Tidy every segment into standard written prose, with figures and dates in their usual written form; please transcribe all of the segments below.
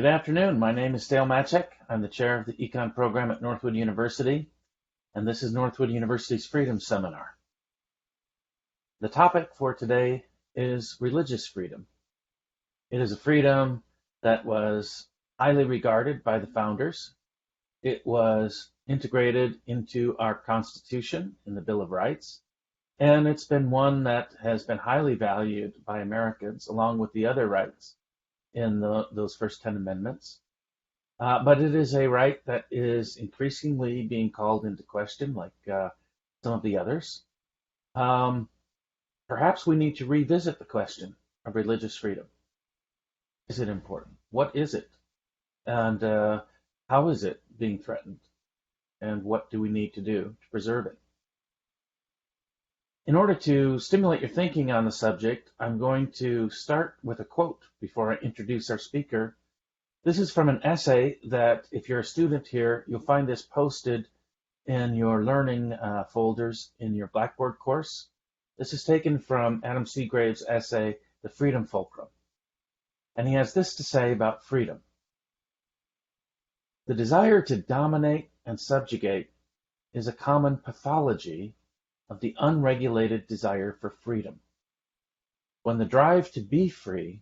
Good afternoon. My name is Dale Matchek. I'm the chair of the Econ program at Northwood University, and this is Northwood University's Freedom Seminar. The topic for today is religious freedom. It is a freedom that was highly regarded by the founders. It was integrated into our Constitution in the Bill of Rights, and it's been one that has been highly valued by Americans along with the other rights in those first 10 amendments. But it is a right that is increasingly being called into question, like some of the others. Perhaps we need to revisit the question of religious freedom. Is it important? What is it? And how is it being threatened? And what do we need to do to preserve it? In order to stimulate your thinking on the subject, I'm going to start with a quote before I introduce our speaker. This is from an essay that, if you're a student here, you'll find this posted in your learning folders in your Blackboard course. This is taken from Adam Seagrave's essay, The Freedom Fulcrum. And he has this to say about freedom. The desire to dominate and subjugate is a common pathology of the unregulated desire for freedom. When the drive to be free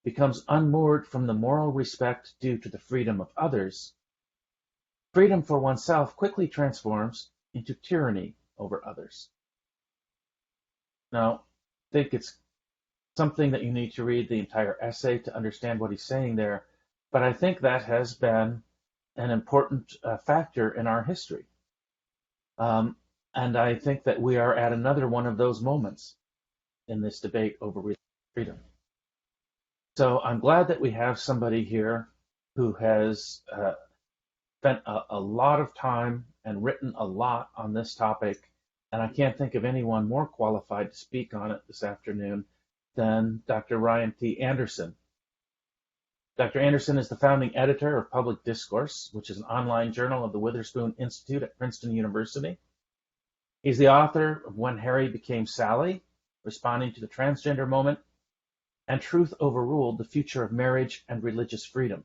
becomes unmoored from the moral respect due to the freedom of others, freedom for oneself quickly transforms into tyranny over others. Now, I think it's something that you need to read the entire essay to understand what he's saying there, but I think that has been an important factor in our history. And I think that we are at another one of those moments in this debate over freedom. So I'm glad that we have somebody here who has spent a lot of time and written a lot on this topic, and I can't think of anyone more qualified to speak on it this afternoon than Dr. Ryan T. Anderson. Dr. Anderson is the founding editor of Public Discourse, which is an online journal of the Witherspoon Institute at Princeton University. He's the author of When Harry Became Sally, Responding to the Transgender Moment, and Truth Overruled, The Future of Marriage and Religious Freedom.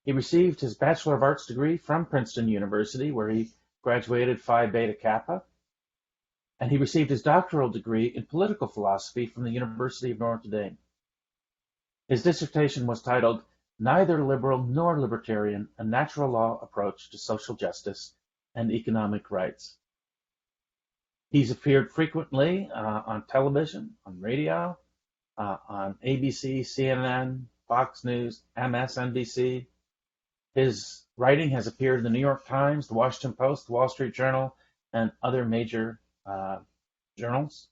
He received his Bachelor of Arts degree from Princeton University, where he graduated Phi Beta Kappa, and he received his doctoral degree in political philosophy from the University of Notre Dame. His dissertation was titled Neither Liberal Nor Libertarian, A Natural Law Approach to Social Justice and Economic Rights. He's appeared frequently on television, on radio, on ABC, CNN, Fox News, MSNBC. His writing has appeared in the New York Times, the Washington Post, the Wall Street Journal, and other major journals.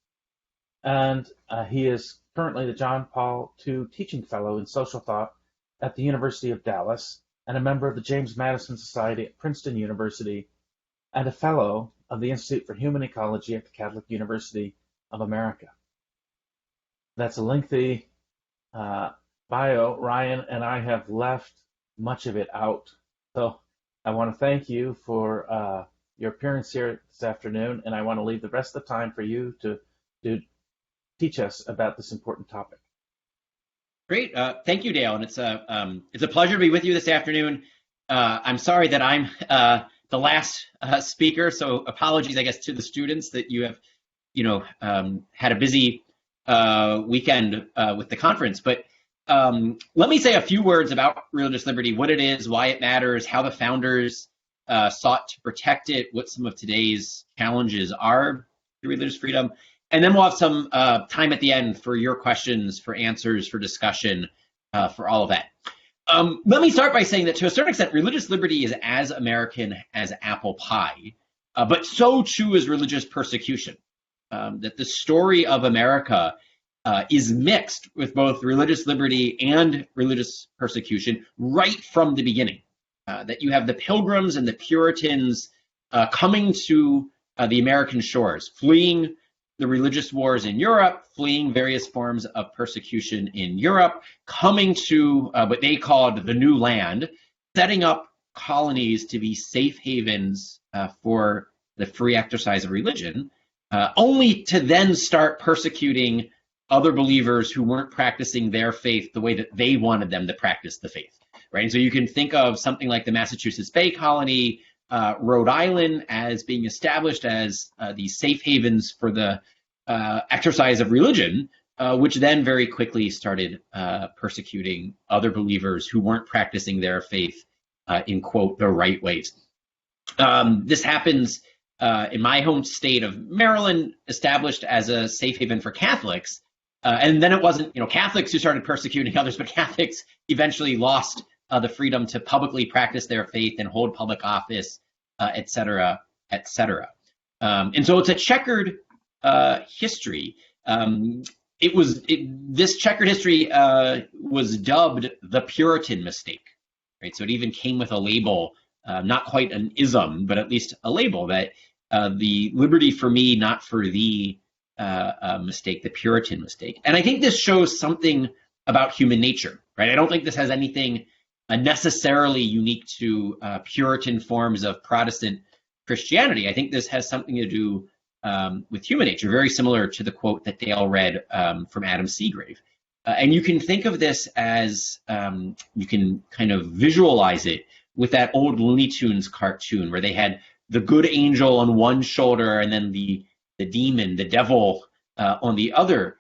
And he is currently the John Paul II Teaching Fellow in Social Thought at the University of Dallas, and a member of the James Madison Society at Princeton University, and a fellow of the Institute for Human Ecology at the Catholic University of America. That's a lengthy bio. Ryan and I have left much of it out. So I want to thank you for your appearance here this afternoon, and I want to leave the rest of the time for you to teach us about this important topic. Great. Thank you, Dale. And it's a pleasure to be with you this afternoon. I'm sorry that I'm the last speaker, so apologies, I guess, to the students that you have, had a busy weekend with the conference. But let me say a few words about religious liberty, what it is, why it matters, how the founders sought to protect it, what some of today's challenges are to religious freedom. And then we'll have some time at the end for your questions, for answers, for discussion, for all of that. Let me start by saying that to a certain extent, religious liberty is as American as apple pie, but so too is religious persecution. That the story of America is mixed with both religious liberty and religious persecution right from the beginning. That you have the Pilgrims and the Puritans coming to the American shores, fleeing the religious wars in Europe, fleeing various forms of persecution in Europe, coming to what they called the new land, setting up colonies to be safe havens for the free exercise of religion, only to then start persecuting other believers who weren't practicing their faith the way that they wanted them to practice the faith, right? And so you can think of something like the Massachusetts Bay Colony, Rhode Island as being established as these safe havens for the exercise of religion, which then very quickly started persecuting other believers who weren't practicing their faith in, quote, the right ways. This happens in my home state of Maryland, established as a safe haven for Catholics. And then it wasn't, Catholics who started persecuting others, but Catholics eventually lost the freedom to publicly practice their faith and hold public office, et cetera, et cetera. And so it's a checkered history. This checkered history was dubbed the Puritan Mistake, right? So it even came with a label, not quite an ism, but at least a label that the liberty for me, not for thee mistake, the Puritan mistake. And I think this shows something about human nature, right? I don't think this has anything necessarily unique to Puritan forms of Protestant Christianity. I think this has something to do with human nature, very similar to the quote that Dale read from Adam Seagrave. And you can think of this as, you can kind of visualize it with that old Looney Tunes cartoon where they had the good angel on one shoulder and then the demon, the devil, on the other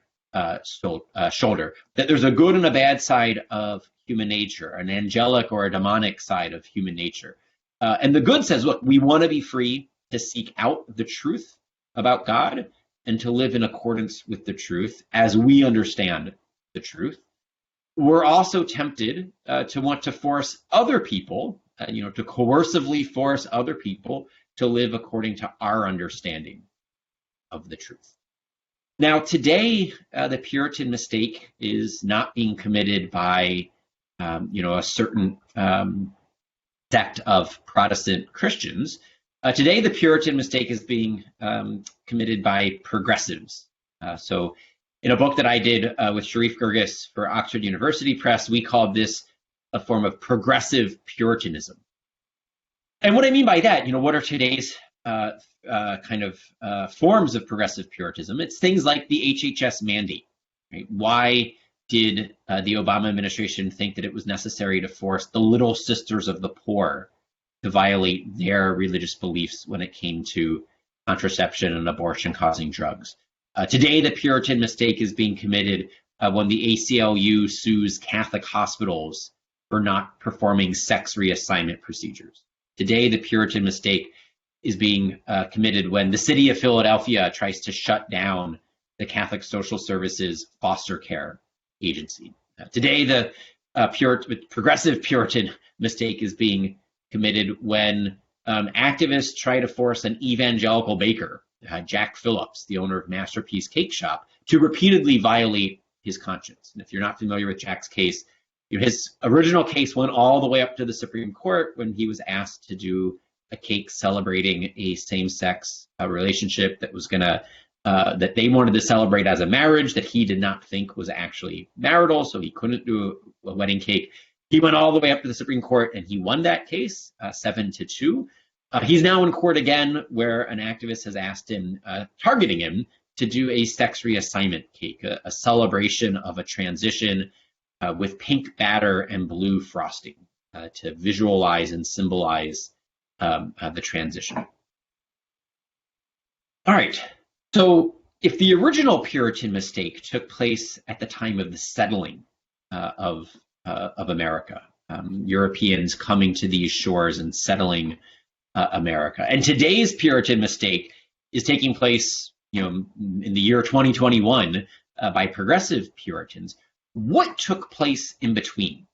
shoulder. That there's a good and a bad side of human nature, an angelic or a demonic side of human nature. And the good says, look, we want to be free to seek out the truth about God and to live in accordance with the truth as we understand the truth. We're also tempted to want to force other people, to coercively force other people to live according to our understanding of the truth. Now, today, the Puritan mistake is not being committed by, a certain sect of Protestant Christians. Today, the Puritan mistake is being committed by progressives. So in a book that I did with Sharif Girgis for Oxford University Press, we called this a form of progressive Puritanism. And what I mean by that, what are today's forms of progressive Puritanism? It's things like the HHS mandate. Right? Why did the Obama administration think that it was necessary to force the little sisters of the poor to violate their religious beliefs when it came to contraception and abortion-causing drugs? Today, the Puritan mistake is being committed when the ACLU sues Catholic hospitals for not performing sex reassignment procedures. Today, the Puritan mistake is being committed when the city of Philadelphia tries to shut down the Catholic Social Services foster care agency. Today, the progressive Puritan mistake is being committed when activists try to force an evangelical baker, Jack Phillips, the owner of Masterpiece Cake Shop, to repeatedly violate his conscience. And if you're not familiar with Jack's case, his original case went all the way up to the Supreme Court when he was asked to do a cake celebrating a same-sex relationship that was that they wanted to celebrate as a marriage that he did not think was actually marital, so he couldn't do a wedding cake. He went all the way up to the Supreme Court and he won that case 7-2. He's now in court again where an activist has asked him, targeting him, to do a sex reassignment cake, a celebration of a transition with pink batter and blue frosting to visualize and symbolize the transition. All right, so if the original Puritan mistake took place at the time of the settling of America, Europeans coming to these shores and settling America, and today's Puritan mistake is taking place, in the year 2021 by progressive Puritans, what took place in between?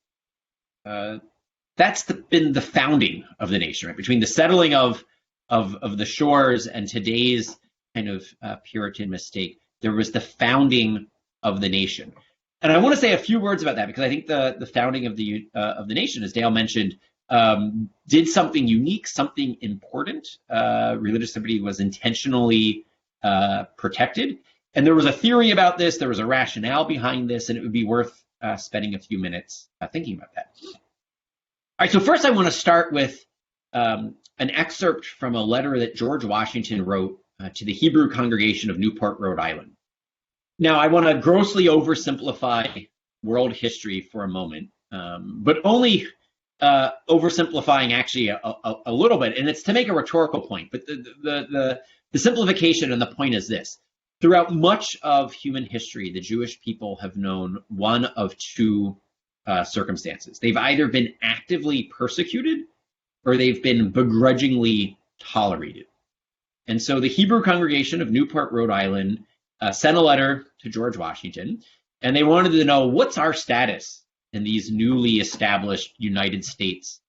That's been the founding of the nation, right? Between the settling of the shores and today's kind of Puritan mistake, there was the founding of the nation. And I want to say a few words about that because I think the founding of the nation, as Dale mentioned, did something unique, something important. Religious liberty was intentionally protected. And there was a theory about this, there was a rationale behind this, and it would be worth spending a few minutes thinking about that. All right, so first I want to start with an excerpt from a letter that George Washington wrote to the Hebrew congregation of Newport, Rhode Island. Now, I want to grossly oversimplify world history for a moment, but only oversimplifying actually a little bit, and it's to make a rhetorical point. But the simplification and the point is this: throughout much of human history, the Jewish people have known one of two circumstances. They've either been actively persecuted or they've been begrudgingly tolerated. And so the Hebrew congregation of Newport, Rhode Island, sent a letter to George Washington, and they wanted to know, what's our status in these newly established United States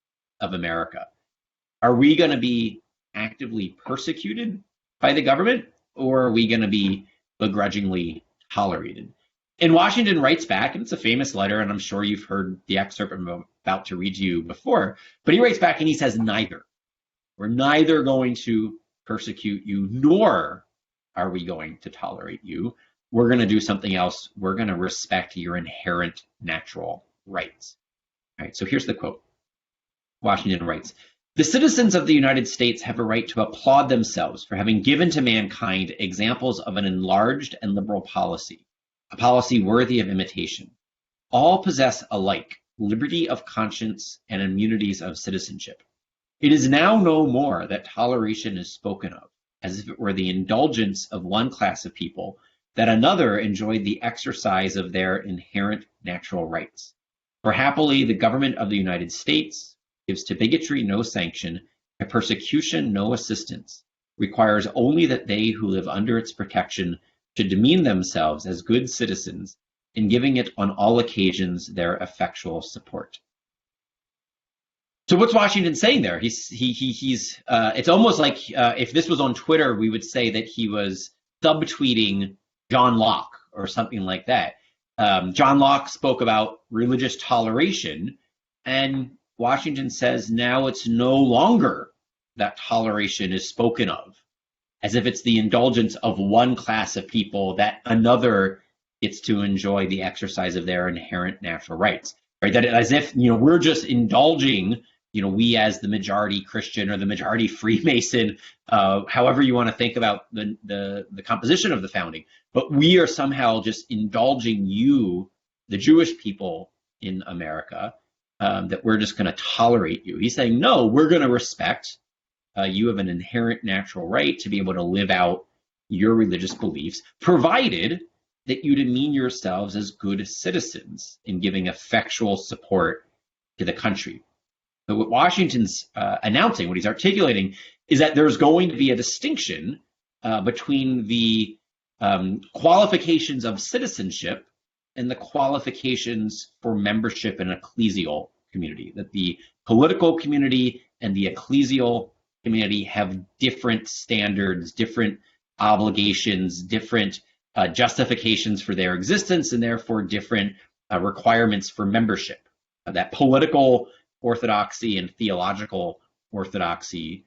of America? Are we going to be actively persecuted by the government, or are we going to be begrudgingly tolerated? And Washington writes back, and it's a famous letter, and I'm sure you've heard the excerpt I'm about to read to you before, but he writes back and he says, neither. We're neither going to persecute you, nor are we going to tolerate you. We're going to do something else. We're going to respect your inherent natural rights. All right, so here's the quote. Washington writes, "The citizens of the United States have a right to applaud themselves for having given to mankind examples of an enlarged and liberal policy, a policy worthy of imitation. All possess alike liberty of conscience and immunities of citizenship. It is now no more that toleration is spoken of, as if it were the indulgence of one class of people, that another enjoyed the exercise of their inherent natural rights. For happily, the government of the United States gives to bigotry no sanction, to persecution no assistance, requires only that they who live under its protection should demean themselves as good citizens, in giving it on all occasions their effectual support." So what's Washington saying there? It's almost like if this was on Twitter, we would say that he was subtweeting John Locke or something like that. John Locke spoke about religious toleration, and Washington says now it's no longer that toleration is spoken of, as if it's the indulgence of one class of people that another gets to enjoy the exercise of their inherent natural rights. Right? That as if we're just indulging. We as the majority Christian or the majority Freemason, however you want to think about the composition of the founding, but we are somehow just indulging you, the Jewish people in America, that we're just going to tolerate you. He's saying, no, we're going to respect. You have an inherent natural right to be able to live out your religious beliefs, provided that you demean yourselves as good citizens in giving effectual support to the country. But what Washington's announcing, what he's articulating, is that there's going to be a distinction between the qualifications of citizenship and the qualifications for membership in an ecclesial community. That the political community and the ecclesial community have different standards, different obligations, different justifications for their existence, and therefore different requirements for membership. That political orthodoxy and theological orthodoxy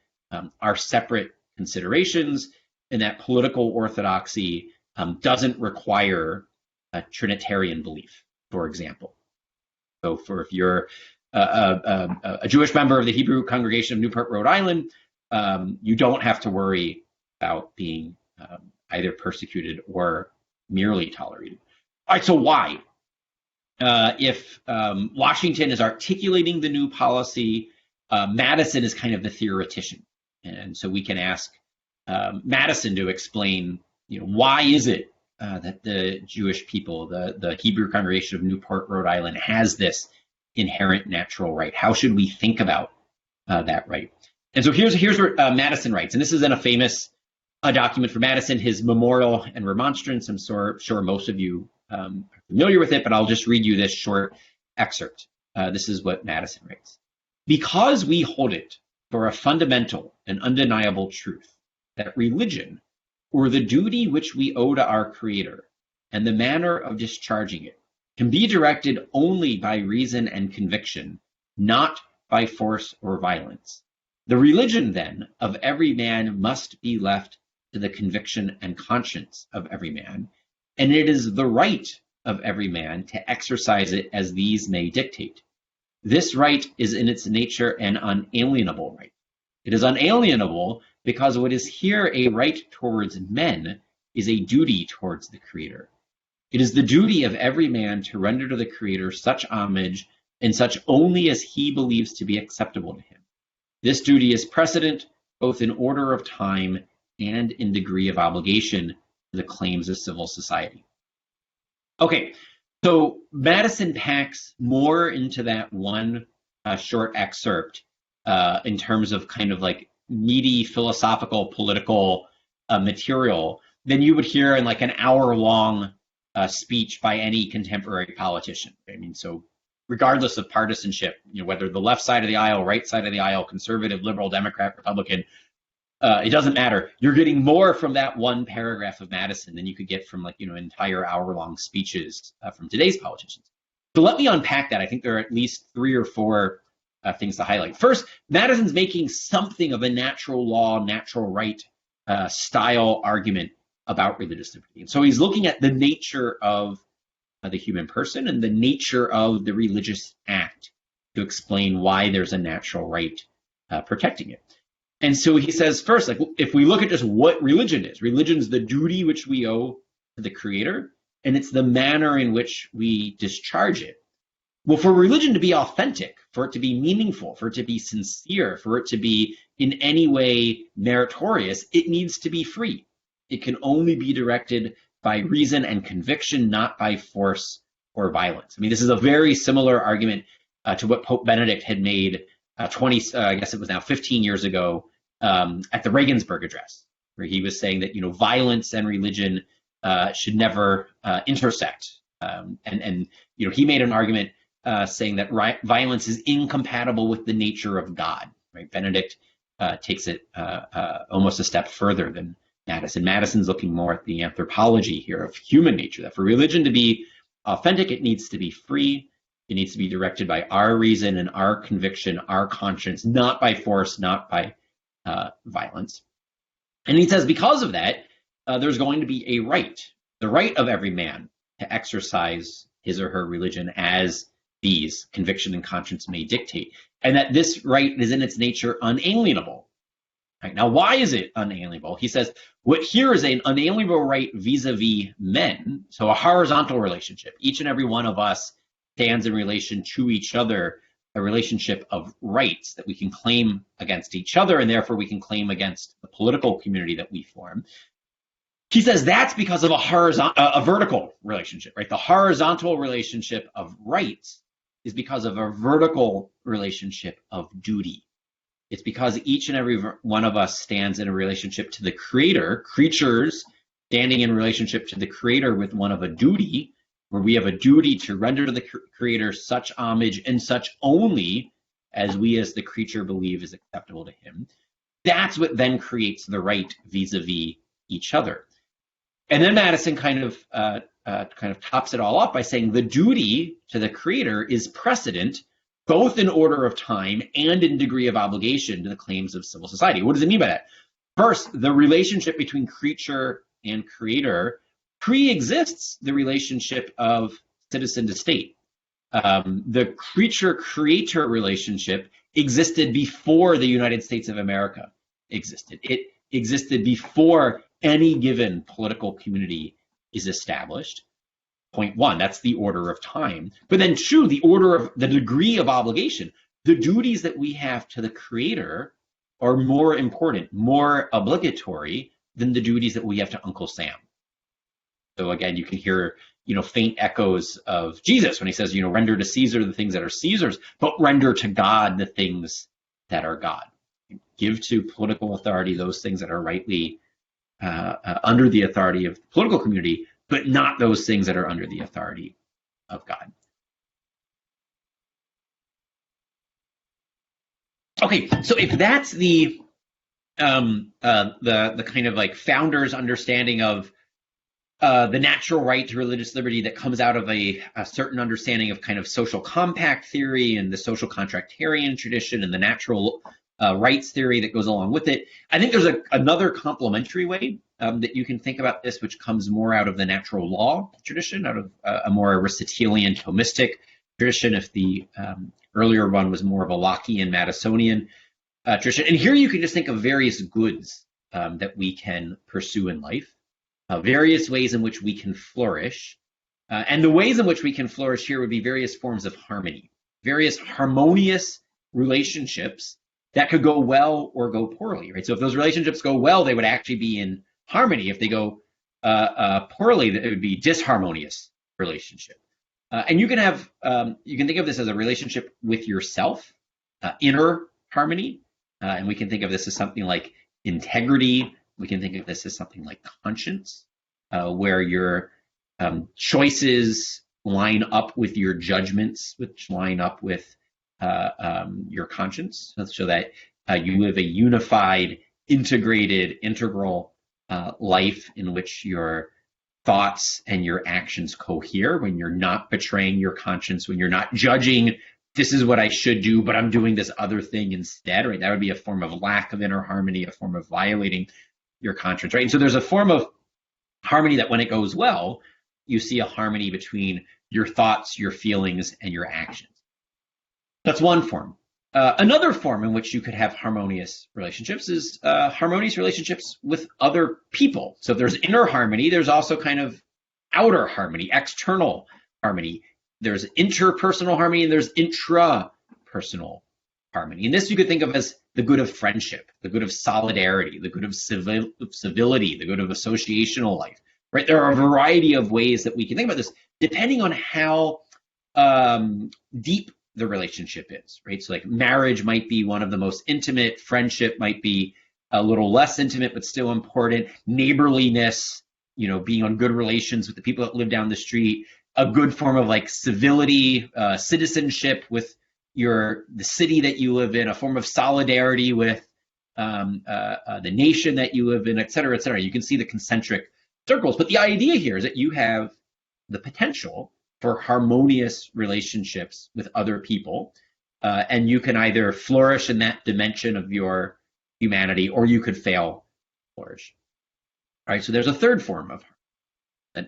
are separate considerations, and that political orthodoxy doesn't require a Trinitarian belief, for example. So if you're a Jewish member of the Hebrew congregation of Newport, Rhode Island, you don't have to worry about being either persecuted or merely tolerated. All right, so why? If Washington is articulating the new policy, Madison is kind of the theoretician. And so we can ask Madison to explain, why is it that the Jewish people, the Hebrew congregation of Newport, Rhode Island, has this inherent natural right? How should we think about that right? And so here's what Madison writes, and this is in a famous document for Madison, his Memorial and Remonstrance. I'm sure most of you are familiar with it, but I'll just read you this short excerpt. This is what Madison writes. "Because we hold it for a fundamental and undeniable truth that religion, or the duty which we owe to our Creator, and the manner of discharging it, can be directed only by reason and conviction, not by force or violence. The religion, then, of every man must be left to the conviction and conscience of every man, and it is the right of every man to exercise it as these may dictate. This right is in its nature an unalienable right. It is unalienable because what is here a right towards men is a duty towards the Creator. It is the duty of every man to render to the Creator such homage and such only as he believes to be acceptable to him. This duty is precedent both in order of time and in degree of obligation to the claims of civil society. Okay, so Madison packs more into that one short excerpt in terms of kind of like meaty philosophical, political material than you would hear in like an hour-long speech by any contemporary politician. I mean, so regardless of partisanship, whether the left side of the aisle, right side of the aisle, conservative, liberal, Democrat, Republican, it doesn't matter. You're getting more from that one paragraph of Madison than you could get from like, entire hour-long speeches from today's politicians. So let me unpack that. I think there are at least 3 or 4 things to highlight. First, Madison's making something of a natural law, natural right style argument about religious liberty. And so he's looking at the nature of the human person and the nature of the religious act to explain why there's a natural right protecting it. And so he says first, like, if we look at just what religion is the duty which we owe to the Creator, and it's the manner in which we discharge it. Well, for religion to be authentic, for it to be meaningful, for it to be sincere, for it to be in any way meritorious, it needs to be free. It can only be directed by reason and conviction, not by force or violence. I mean, this is a very similar argument to what Pope Benedict had made 15 years ago at the Regensburg Address, where he was saying that, violence and religion should never intersect. And he made an argument saying that violence is incompatible with the nature of God. Right? Benedict takes it almost a step further than Madison. Madison's looking more at the anthropology here of human nature, that for religion to be authentic, it needs to be free. It needs to be directed by our reason and our conviction, our conscience, not by force, not by violence. And he says because of that, there's going to be a right, the right of every man to exercise his or her religion as these conviction and conscience may dictate, and that this right is in its nature unalienable. Right? Now, why is it unalienable? He says, what here is an unalienable right vis-a-vis men, so a horizontal relationship. Each and every one of us stands in relation to each other, a relationship of rights that we can claim against each other, and therefore we can claim against the political community that we form. He says that's because of a vertical relationship, right? The horizontal relationship of rights is because of a vertical relationship of duty. It's because each and every one of us stands in a relationship to the Creator, creatures standing in relationship to the Creator with one of a duty, where we have a duty to render to the Creator such homage and such only as we as the creature believe is acceptable to him. That's what then creates the right vis-a-vis each other. And then Madison kind of tops it all up by saying the duty to the Creator is precedent both in order of time and in degree of obligation to the claims of civil society. What does it mean by that? First, the relationship between creature and Creator pre-exists the relationship of citizen to state. The creature-creator relationship existed before the United States of America existed. It existed before any given political community is established. Point one, that's the order of time. But then two, the order of the degree of obligation. The duties that we have to the Creator are more important, more obligatory than the duties that we have to Uncle Sam. So again, you can hear, faint echoes of Jesus when he says, render to Caesar the things that are Caesar's, but render to God the things that are God. Give to political authority those things that are rightly under the authority of the political community, but not those things that are under the authority of God. Okay, so if that's the kind of like founder's understanding of the natural right to religious liberty that comes out of a certain understanding of kind of social compact theory and the social contractarian tradition and the natural rights theory that goes along with it, I think there's another complementary way that you can think about this, which comes more out of the natural law tradition, out of a more Aristotelian Thomistic tradition, if the earlier one was more of a Lockean Madisonian tradition. And here you can just think of various goods that we can pursue in life, various ways in which we can flourish And the ways in which we can flourish here would be various forms of harmony, various harmonious relationships that could go well or go poorly, right? So if those relationships go well, they would actually be in harmony. If they go poorly, it would be disharmonious relationship. And you can think of this as a relationship with yourself, inner harmony, and we can think of this as something like integrity. We can think of this as something like conscience, where your choices line up with your judgments, which line up with your conscience, so that you live a unified, integrated, integral life in which your thoughts and your actions cohere, when you're not betraying your conscience, when you're not judging, this is what I should do, but I'm doing this other thing instead, right? That would be a form of lack of inner harmony, a form of violating your conscience, right? And so there's a form of harmony that when it goes well, you see a harmony between your thoughts, your feelings, and your actions. That's one form. Another form in which you could have harmonious relationships is harmonious relationships with other people. So if there's inner harmony, there's also kind of outer harmony, external harmony. There's interpersonal harmony and there's intrapersonal harmony. And this you could think of as the good of friendship, the good of solidarity, the good of civility, the good of associational life, right? There are a variety of ways that we can think about this depending on how deep the relationship is, right? So like marriage might be one of the most intimate, friendship might be a little less intimate, but still important. Neighborliness, being on good relations with the people that live down the street, a good form of like civility, citizenship with the city that you live in, a form of solidarity with the nation that you live in, et cetera, et cetera. You can see the concentric circles, but the idea here is that you have the potential for harmonious relationships with other people, and you can either flourish in that dimension of your humanity, or you could fail to flourish. All right, so there's a third form of the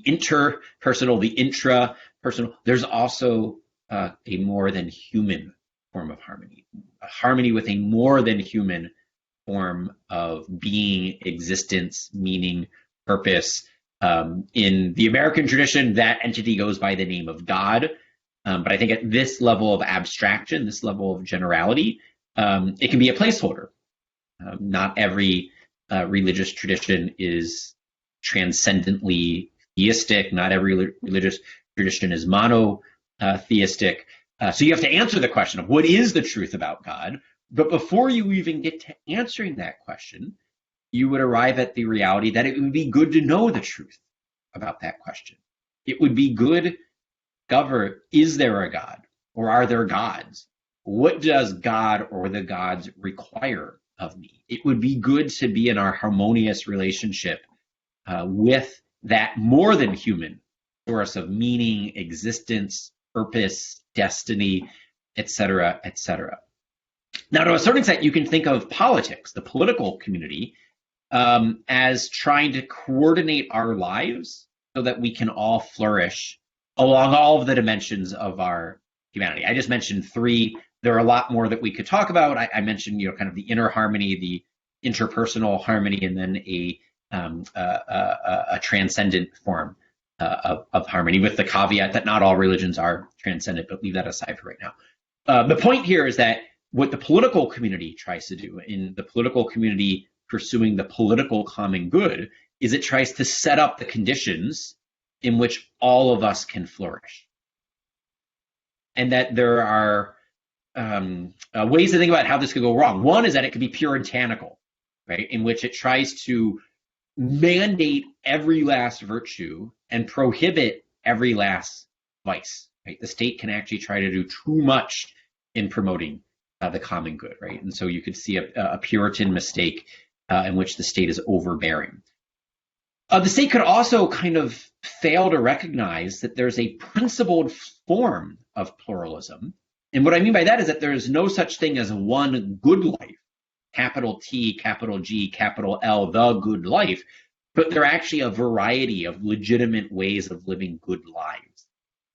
interpersonal, the intrapersonal. There's also a more than human form of harmony, a harmony with a more than human form of being, existence, meaning, purpose. In the American tradition, that entity goes by the name of God. But I think at this level of abstraction, this level of generality, it can be a placeholder. Not every religious tradition is transcendently theistic. Not every religious tradition is monotheistic. So you have to answer the question of what is the truth about God? But before you even get to answering that question, you would arrive at the reality that it would be good to know the truth about that question. It would be good to discover, is there a God, or are there gods? What does God or the gods require of me? It would be good to be in our harmonious relationship with that more than human source of meaning, existence, purpose, destiny, etc., etc. Now, to a certain extent, you can think of politics, the political community, as trying to coordinate our lives so that we can all flourish along all of the dimensions of our humanity. I just mentioned three. There are a lot more that we could talk about. I mentioned, kind of the inner harmony, the interpersonal harmony, and then a transcendent form of harmony, with the caveat that not all religions are transcendent, but leave that aside for right now. The point here is that what the political community tries to do, in the political community pursuing the political common good, is it tries to set up the conditions in which all of us can flourish. And that there are ways to think about how this could go wrong. One is that it could be puritanical, right, in which it tries to mandate every last virtue and prohibit every last vice. Right? The state can actually try to do too much in promoting the common good, right? And so you could see a Puritan mistake in which the state is overbearing. The state could also kind of fail to recognize that there's a principled form of pluralism. And what I mean by that is that there is no such thing as one good life, capital T, capital G, capital L, the good life, but there are actually a variety of legitimate ways of living good lives.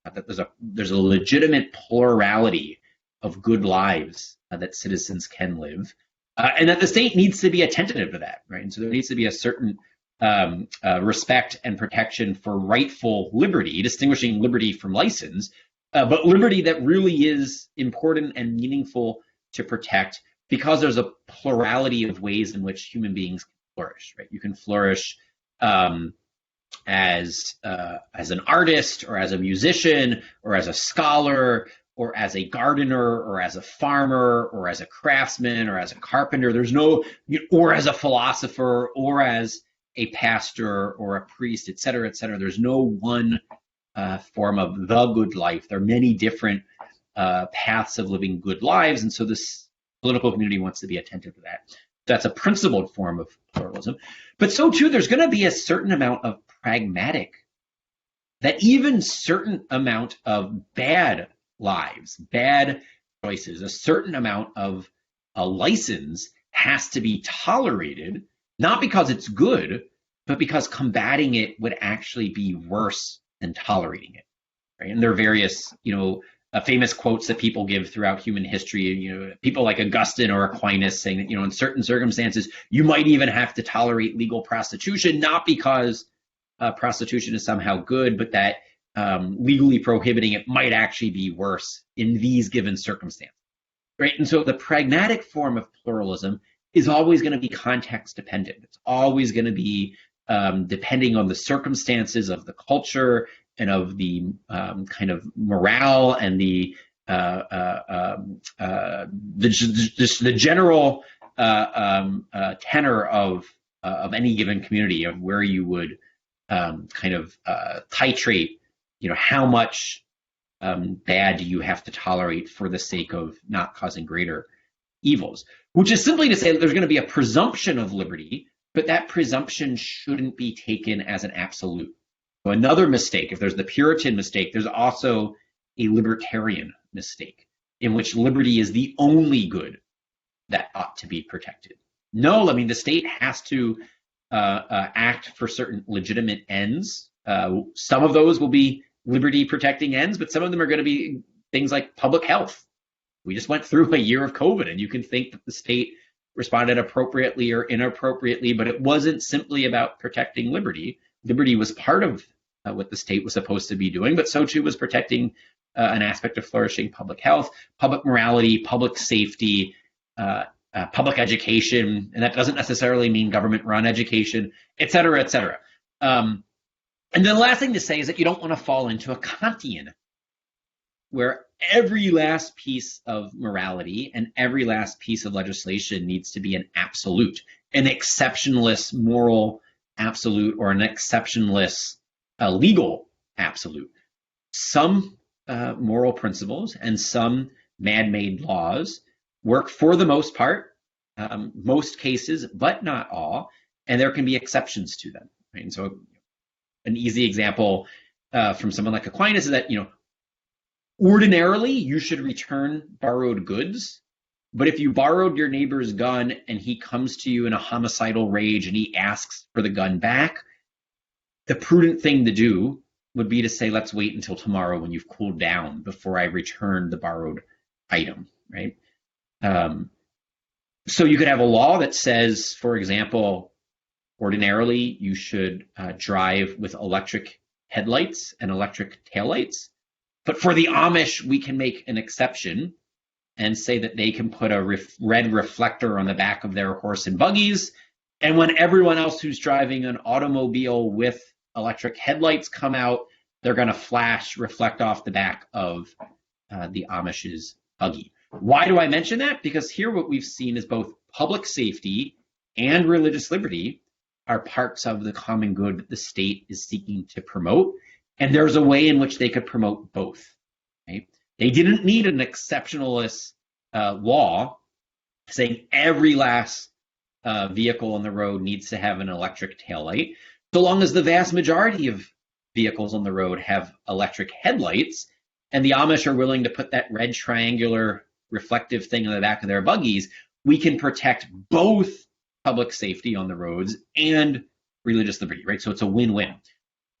That there's a legitimate plurality of good lives that citizens can live, and that the state needs to be attentive to that, right? And so there needs to be a certain respect and protection for rightful liberty, distinguishing liberty from license, but liberty that really is important and meaningful to protect because there's a plurality of ways in which human beings can flourish, right? You can flourish as an artist or as a musician or as a scholar or as a gardener or as a farmer or as a craftsman or as a carpenter. There's no, or as a philosopher or as a pastor or a priest, et cetera, et cetera. There's no one form of the good life. There are many different paths of living good lives, and so this political community wants to be attentive to that. That's a principled form of pluralism. But so too, there's going to be a certain amount of pragmatic, that even certain amount of bad lives, bad choices, a certain amount of a license has to be tolerated, not because it's good, but because combating it would actually be worse than tolerating it, right? And there are various, famous quotes that people give throughout human history, people like Augustine or Aquinas saying that, in certain circumstances, you might even have to tolerate legal prostitution, not because prostitution is somehow good, but that legally prohibiting it might actually be worse in these given circumstances, right? And so the pragmatic form of pluralism is always going to be context dependent. It's always going to be depending on the circumstances of the culture and of the kind of morale and the general tenor of any given community, of where you would titrate, how much bad do you have to tolerate for the sake of not causing greater evils, which is simply to say that there's going to be a presumption of liberty, but that presumption shouldn't be taken as an absolute. So another mistake, if there's the Puritan mistake, there's also a libertarian mistake, in which liberty is the only good that ought to be protected. No, the state has to act for certain legitimate ends. Some of those will be liberty protecting ends, but some of them are going to be things like public health. We just went through a year of COVID, and you can think that the state responded appropriately or inappropriately, but it wasn't simply about protecting liberty. Liberty was part of what the state was supposed to be doing, but so too was protecting an aspect of flourishing public health, public morality, public safety, public education, and that doesn't necessarily mean government-run education, et cetera, et cetera. And then the last thing to say is that you don't want to fall into a Kantian, where every last piece of morality and every last piece of legislation needs to be an absolute, an exceptionless moral absolute, or an exceptionless legal absolute. Some moral principles and some man-made laws work for the most part, most cases, but not all, and there can be exceptions to them. Right? And so an easy example from someone like Aquinas is that, ordinarily you should return borrowed goods, but if you borrowed your neighbor's gun and he comes to you in a homicidal rage and he asks for the gun back, the prudent thing to do would be to say, let's wait until tomorrow when you've cooled down before I return the borrowed item, right? So you could have a law that says, for example, ordinarily you should drive with electric headlights and electric taillights, but for the Amish, we can make an exception and say that they can put a red reflector on the back of their horse and buggies, and when everyone else who's driving an automobile with electric headlights come out, they're going to reflect off the back of the Amish's buggy. Why do I mention that? Because here what we've seen is both public safety and religious liberty are parts of the common good that the state is seeking to promote, and there's a way in which they could promote both. Right? They didn't need an exceptionalist law saying every last vehicle on the road needs to have an electric taillight, so long as the vast majority of vehicles on the road have electric headlights, and the Amish are willing to put that red triangular reflective thing on the back of their buggies, we can protect both public safety on the roads and religious liberty, right? So it's a win-win.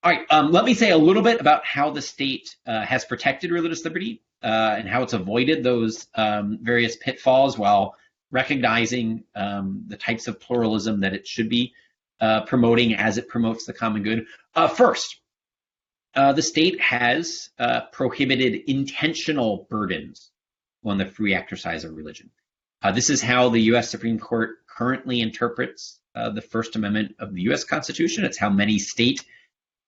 All right, let me say a little bit about how the state has protected religious liberty and how it's avoided those various pitfalls while recognizing the types of pluralism that it should be promoting as it promotes the common good. First, the state has prohibited intentional burdens on the free exercise of religion. This is how the U.S. Supreme Court currently interprets the First Amendment of the U.S. Constitution. It's how many state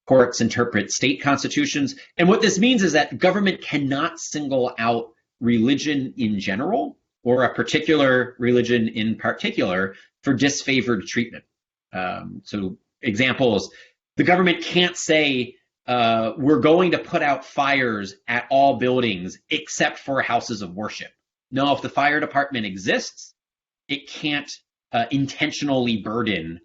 courts interpret state constitutions. And what this means is that government cannot single out religion in general or a particular religion in particular for disfavored treatment. So examples, the government can't say, we're going to put out fires at all buildings except for houses of worship. No, if the fire department exists, it can't intentionally burden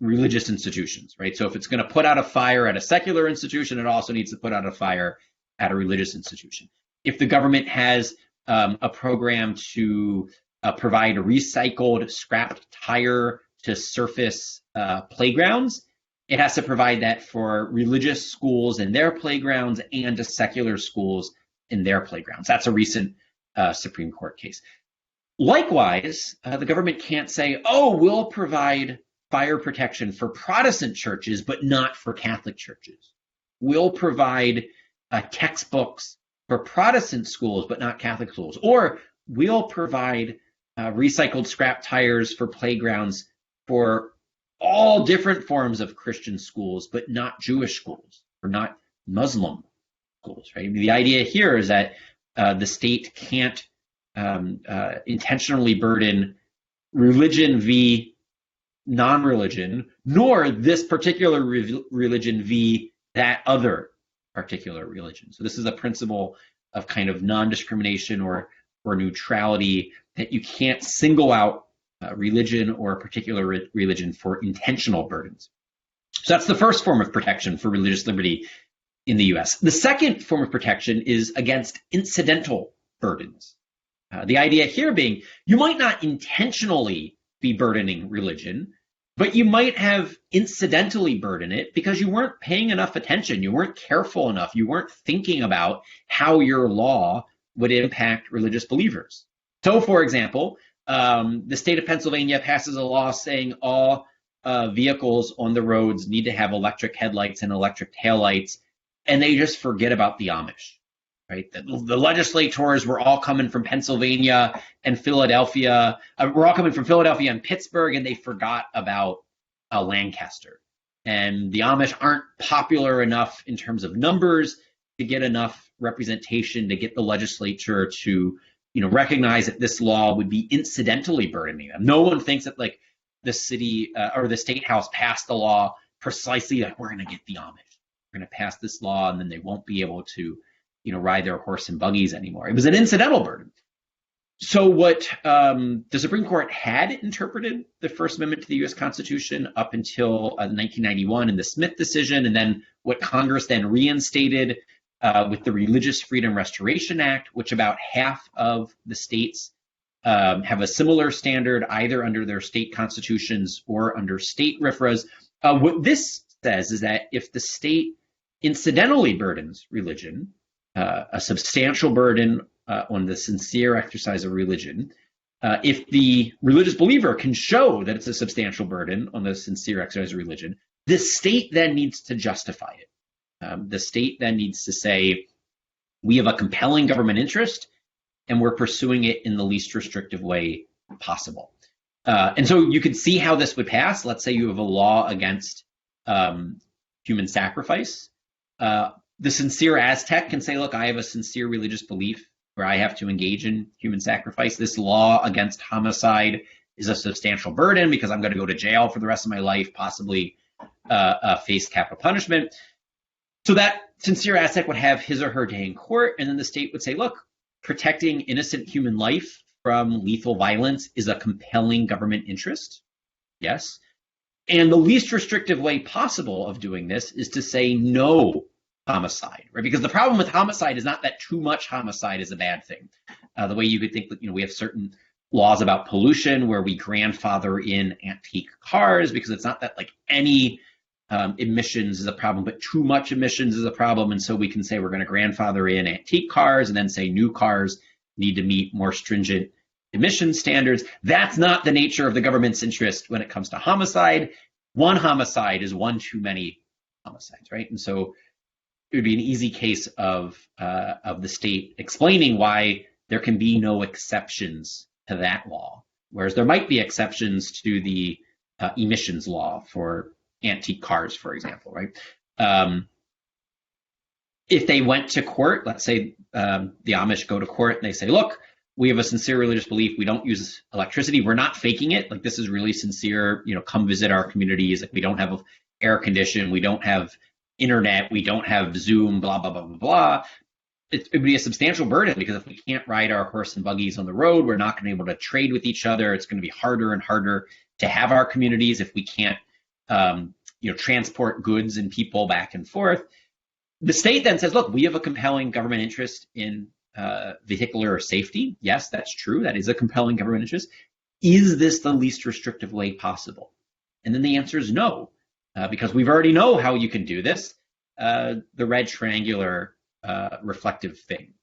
religious institutions, right? So if it's going to put out a fire at a secular institution, it also needs to put out a fire at a religious institution. If the government has a program to provide a recycled scrapped tire to surface playgrounds, it has to provide that for religious schools in their playgrounds and to secular schools in their playgrounds. That's a recent Supreme Court case. Likewise, the government can't say, oh, we'll provide fire protection for Protestant churches, but not for Catholic churches. We'll provide textbooks for Protestant schools, but not Catholic schools. Or we'll provide recycled scrap tires for playgrounds for all different forms of Christian schools, but not Jewish schools or not Muslim schools, right? The idea here is that the state can't intentionally burden religion v. non-religion, nor this particular religion v. that other particular religion. So this is a principle of kind of non-discrimination or neutrality, that you can't single out religion or a particular religion for intentional burdens. So that's the first form of protection for religious liberty in the US. The second form of protection is against incidental burdens. The idea here being, you might not intentionally be burdening religion, but you might have incidentally burdened it because you weren't paying enough attention, you weren't careful enough, you weren't thinking about how your law would impact religious believers. So, for example, the state of Pennsylvania passes a law saying all vehicles on the roads need to have electric headlights and electric taillights, and they just forget about the Amish, right? The legislators were all coming from Pennsylvania and Philadelphia. We're all coming from Philadelphia and Pittsburgh, and they forgot about Lancaster. And the Amish aren't popular enough in terms of numbers to get enough representation to get the legislature to, recognize that this law would be incidentally burdening them. No one thinks that like the city or the state house passed the law precisely like we're going to get the Amish. We're going to pass this law and then they won't be able to, ride their horse and buggies anymore. It was an incidental burden. So what the Supreme Court had interpreted the First Amendment to the U.S. Constitution up until 1991 in the Smith decision, and then what Congress then reinstated with the Religious Freedom Restoration Act, which about half of the states have a similar standard either under their state constitutions or under state RFRAs. What this says is that if the state incidentally burdens religion, a substantial burden on the sincere exercise of religion, if the religious believer can show that it's a substantial burden on the sincere exercise of religion, the state then needs to justify it. The state then needs to say, we have a compelling government interest and we're pursuing it in the least restrictive way possible. And so you could see how this would pass. Let's say you have a law against human sacrifice. The sincere Aztec can say, look, I have a sincere religious belief where I have to engage in human sacrifice. This law against homicide is a substantial burden because I'm going to go to jail for the rest of my life, possibly face capital punishment. So that sincere Aztec would have his or her day in court, and then the state would say, look, protecting innocent human life from lethal violence is a compelling government interest. Yes. And the least restrictive way possible of doing this is to say no homicide, right? Because the problem with homicide is not that too much homicide is a bad thing. The way you could think that, we have certain laws about pollution where we grandfather in antique cars because it's not that like any emissions is a problem, but too much emissions is a problem. And so we can say we're going to grandfather in antique cars and then say new cars need to meet more stringent emission standards. That's not the nature of the government's interest when it comes to homicide. one homicide is one too many homicides, right? And so it would be an easy case of the state explaining why there can be no exceptions to that law, whereas there might be exceptions to the emissions law for antique cars, for example, right? If they went to court, let's say the Amish go to court and they say, look, we have a sincere religious belief. We don't use electricity. We're not faking it. Like, this is really sincere. You know, come visit our communities. Like, we don't have air conditioning. We don't have internet. We don't have Zoom, blah, blah, blah, blah, blah. It would be a substantial burden, because if we can't ride our horse and buggies on the road, we're not going to be able to trade with each other. It's going to be harder and harder to have our communities if we can't, transport goods and people back and forth. The state then says, look, we have a compelling government interest in vehicular safety. Yes, that's true. That is a compelling government interest. Is this the least restrictive way possible? And then the answer is no, because we've already know how you can do this, the red triangular reflective thing.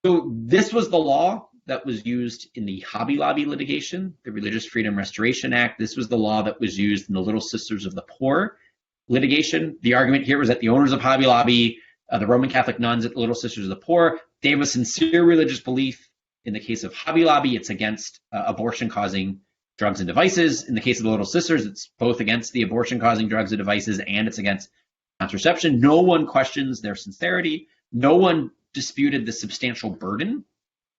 So this was the law that was used in the Hobby Lobby litigation, the Religious Freedom Restoration Act. This was the law that was used in the Little Sisters of the Poor litigation. The argument here was that the owners of Hobby Lobby, the Roman Catholic nuns at the Little Sisters of the Poor, they have a sincere religious belief. In the case of Hobby Lobby, it's against abortion-causing drugs and devices. In the case of the Little Sisters, it's both against the abortion-causing drugs and devices, and it's against contraception. No one questions their sincerity. No one disputed the substantial burden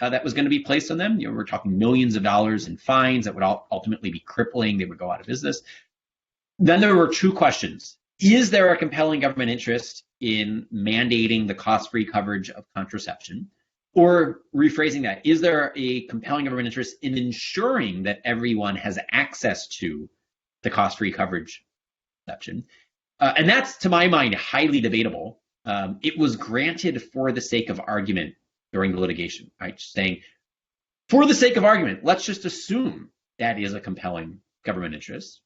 that was going to be placed on them. We're talking millions of dollars in fines that would ultimately be crippling. They would go out of business. Then there were two questions. Is there a compelling government interest in mandating the cost-free coverage of contraception? Or rephrasing that, is there a compelling government interest in ensuring that everyone has access to the cost-free coverage of contraception? And that's, to my mind, highly debatable. It was granted for the sake of argument during the litigation, right? Just saying, for the sake of argument, let's just assume that is a compelling government interest.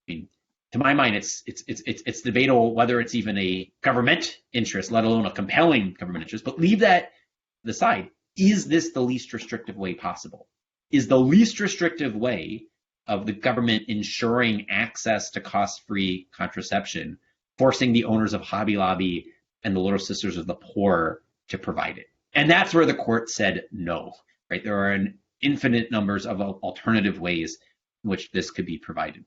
I mean, to my mind, it's debatable whether it's even a government interest, let alone a compelling government interest. But leave that to the side. Is this the least restrictive way possible? Is the least restrictive way of the government ensuring access to cost-free contraception forcing the owners of Hobby Lobby and the Little Sisters of the Poor to provide it? And that's where the court said no, right? There are an infinite numbers of alternative ways in which this could be provided.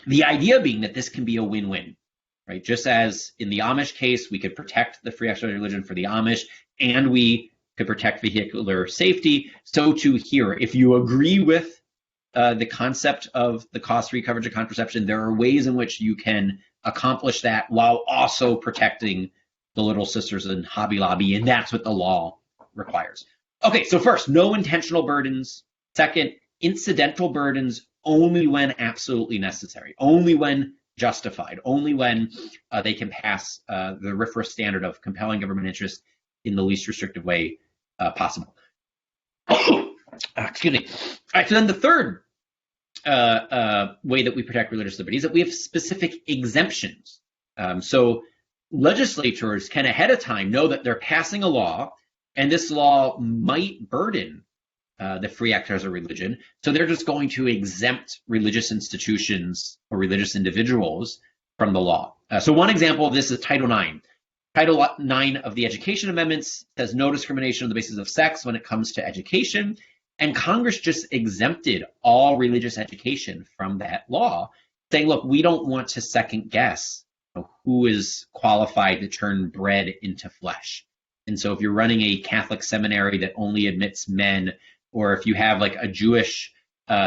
The idea being that this can be a win-win, right? Just as in the Amish case, we could protect the free exercise of religion for the Amish, and we could protect vehicular safety, so too here. If you agree with the concept of the cost-free coverage of contraception, there are ways in which you can accomplish that while also protecting the Little Sisters and Hobby Lobby, and that's what the law requires. Okay, so first, no intentional burdens. Second, incidental burdens only when absolutely necessary, only when justified, only when they can pass the RFRA standard of compelling government interest in the least restrictive way possible. Excuse me. All right, so then the third way that we protect religious liberty is that we have specific exemptions. So legislatures can ahead of time know that they're passing a law, and this law might burden the free exercise of religion. So they're just going to exempt religious institutions or religious individuals from the law. So one example of this is Title IX. Title IX of the Education Amendments says no discrimination on the basis of sex when it comes to education. And Congress just exempted all religious education from that law, saying, look, we don't want to second guess who is qualified to turn bread into flesh. And so if you're running a Catholic seminary that only admits men, or if you have like a Jewish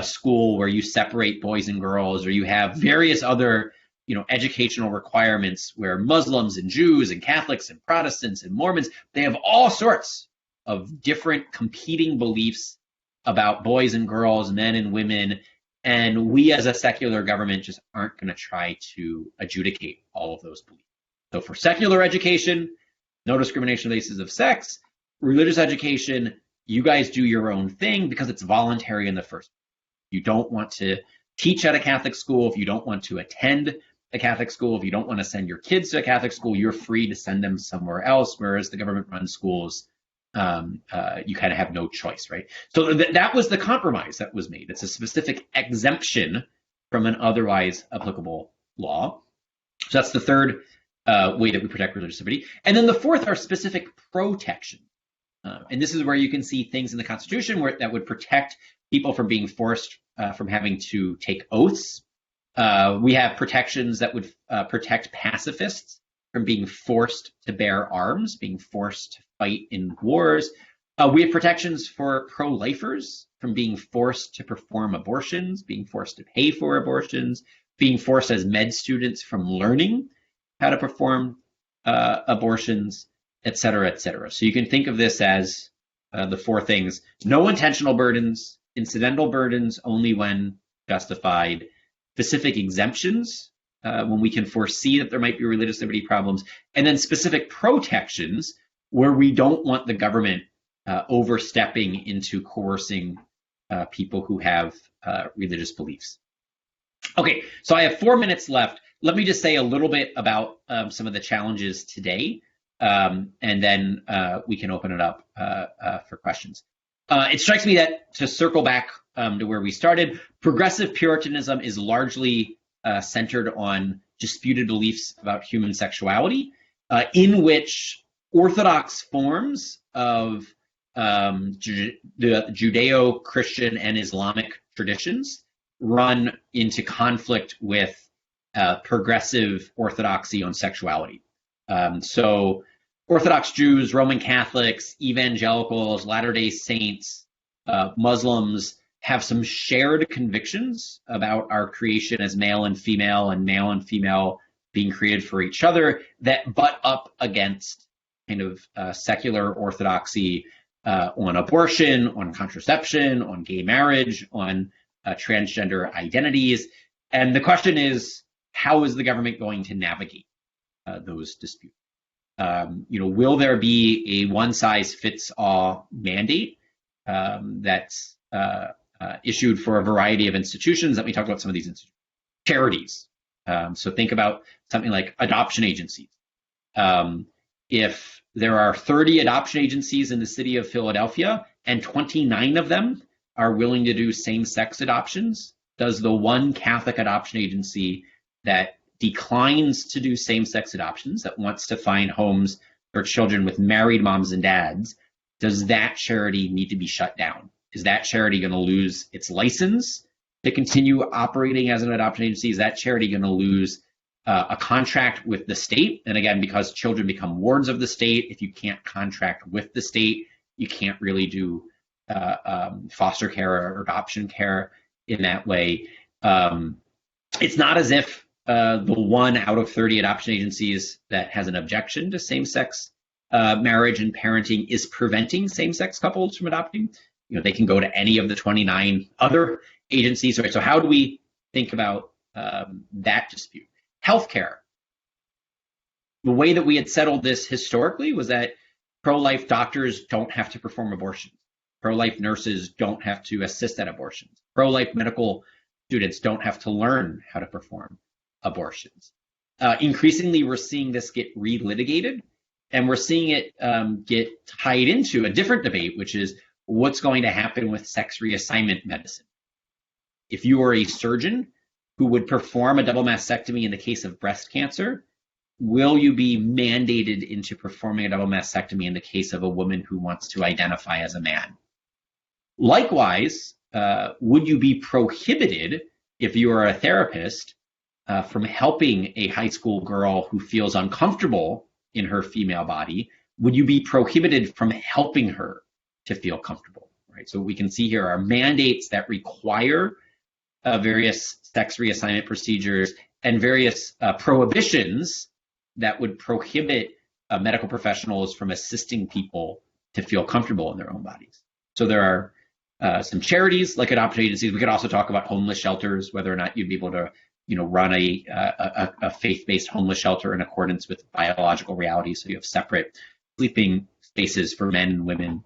school where you separate boys and girls, or you have various other educational requirements where Muslims and Jews and Catholics and Protestants and Mormons, they have all sorts of different competing beliefs about boys and girls, men and women, and we as a secular government just aren't going to try to adjudicate all of those beliefs. So for secular education, no discrimination on the basis of sex. Religious education, you guys do your own thing because it's voluntary in the first place. You don't want to teach at a Catholic school, if you don't want to attend a Catholic school, if you don't want to send your kids to a Catholic school, you're free to send them somewhere else, whereas the government-run schools, you kind of have no choice, right? So that was the compromise that was made. It's a specific exemption from an otherwise applicable law. So that's the third way that we protect religious liberty. And then the fourth are specific protection. And this is where you can see things in the Constitution that would protect people from being forced from having to take oaths. We have protections that would protect pacifists from being forced to bear arms, being forced to fight in wars. We have protections for pro-lifers from being forced to perform abortions, being forced to pay for abortions, being forced as med students from learning how to perform abortions, et cetera, et cetera. So you can think of this as the four things: no intentional burdens, incidental burdens only when justified, specific exemptions when we can foresee that there might be religious liberty problems, and then specific protections where we don't want the government overstepping into coercing people who have religious beliefs. Okay, so I have 4 minutes left. Let me just say a little bit about some of the challenges today, and then we can open it up for questions. It strikes me that, to circle back to where we started, progressive Puritanism is largely centered on disputed beliefs about human sexuality, in which orthodox forms of the Judeo-Christian and Islamic traditions run into conflict with progressive orthodoxy on sexuality. So Orthodox Jews, Roman Catholics, evangelicals, Latter-day Saints, Muslims have some shared convictions about our creation as male and male and female being created for each other that butt up against kind of secular orthodoxy on abortion, on contraception, on gay marriage, on transgender identities. And the question is, how is the government going to navigate those disputes? Will there be a one-size-fits-all mandate that's issued for a variety of institutions? Let me talk about some of these institutions. Charities. So think about something like adoption agencies. If there are 30 adoption agencies in the city of Philadelphia and 29 of them are willing to do same-sex adoptions, does the one Catholic adoption agency that declines to do same-sex adoptions, that wants to find homes for children with married moms and dads, does that charity need to be shut down? Is that charity going to lose its license to continue operating as an adoption agency? Is that charity going to lose a contract with the state? And again, because children become wards of the state, if you can't contract with the state, you can't really do foster care or adoption care in that way. It's not as if the 1 out of 30 adoption agencies that has an objection to same-sex marriage and parenting is preventing same-sex couples from adopting. They can go to any of the 29 other agencies, right? So how do we think about that dispute? Healthcare. The way that we had settled this historically was that pro-life doctors don't have to perform abortions. Pro-life nurses don't have to assist at abortions. Pro-life medical students don't have to learn how to perform abortions. Increasingly, we're seeing this get relitigated, and we're seeing it get tied into a different debate, which is what's going to happen with sex reassignment medicine. If you are a surgeon who would perform a double mastectomy in the case of breast cancer, will you be mandated into performing a double mastectomy in the case of a woman who wants to identify as a man? Likewise, would you be prohibited, if you are a therapist, from helping a high school girl who feels uncomfortable in her female body? Would you be prohibited from helping her to feel comfortable, right? So we can see here are mandates that require various sex reassignment procedures and various prohibitions that would prohibit medical professionals from assisting people to feel comfortable in their own bodies. So there are some charities like adoption agencies. We could also talk about homeless shelters, whether or not you'd be able to run a faith-based homeless shelter in accordance with biological reality. So you have separate sleeping spaces for men and women.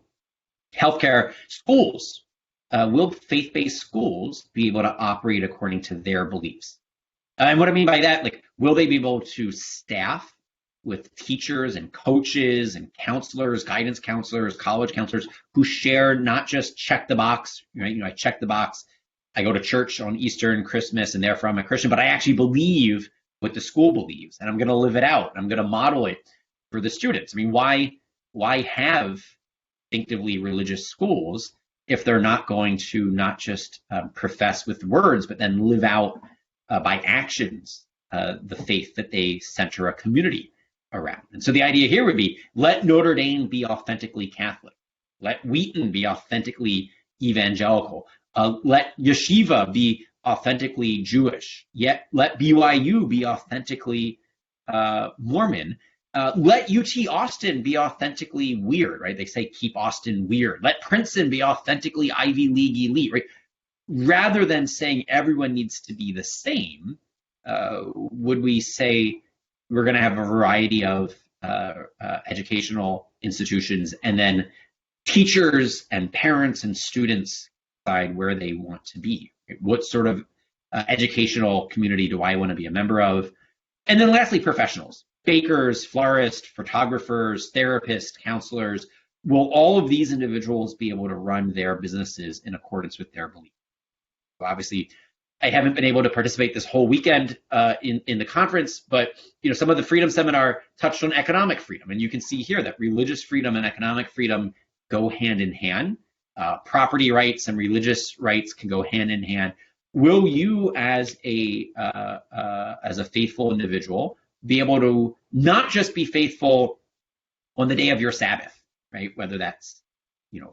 Healthcare, schools. Will faith-based schools be able to operate according to their beliefs? And what I mean by that, will they be able to staff with teachers and coaches and counselors, guidance counselors, college counselors who share not just check the box, right? I check the box I go to church on Easter and Christmas, and therefore I'm a Christian, but I actually believe what the school believes, and I'm going to live it out. I'm going to model it for the students. I mean, why have distinctively religious schools if they're not going to not just profess with words, but then live out by actions the faith that they center a community around? And so the idea here would be, let Notre Dame be authentically Catholic. Let Wheaton be authentically evangelical. Let Yeshiva be authentically Jewish. Yet let BYU be authentically Mormon. Let UT Austin be authentically weird, right? They say keep Austin weird. Let Princeton be authentically Ivy League elite, right? Rather than saying everyone needs to be the same, would we say we're going to have a variety of educational institutions, and then teachers and parents and students decide where they want to be? What sort of educational community do I want to be a member of? And then lastly, professionals, bakers, florists, photographers, therapists, counselors. Will all of these individuals be able to run their businesses in accordance with their beliefs? So obviously, I haven't been able to participate this whole weekend in the conference, but some of the freedom seminar touched on economic freedom, and you can see here that religious freedom and economic freedom go hand in hand. Property rights and religious rights can go hand in hand. Will you, as a faithful individual, be able to not just be faithful on the day of your Sabbath, right? Whether that's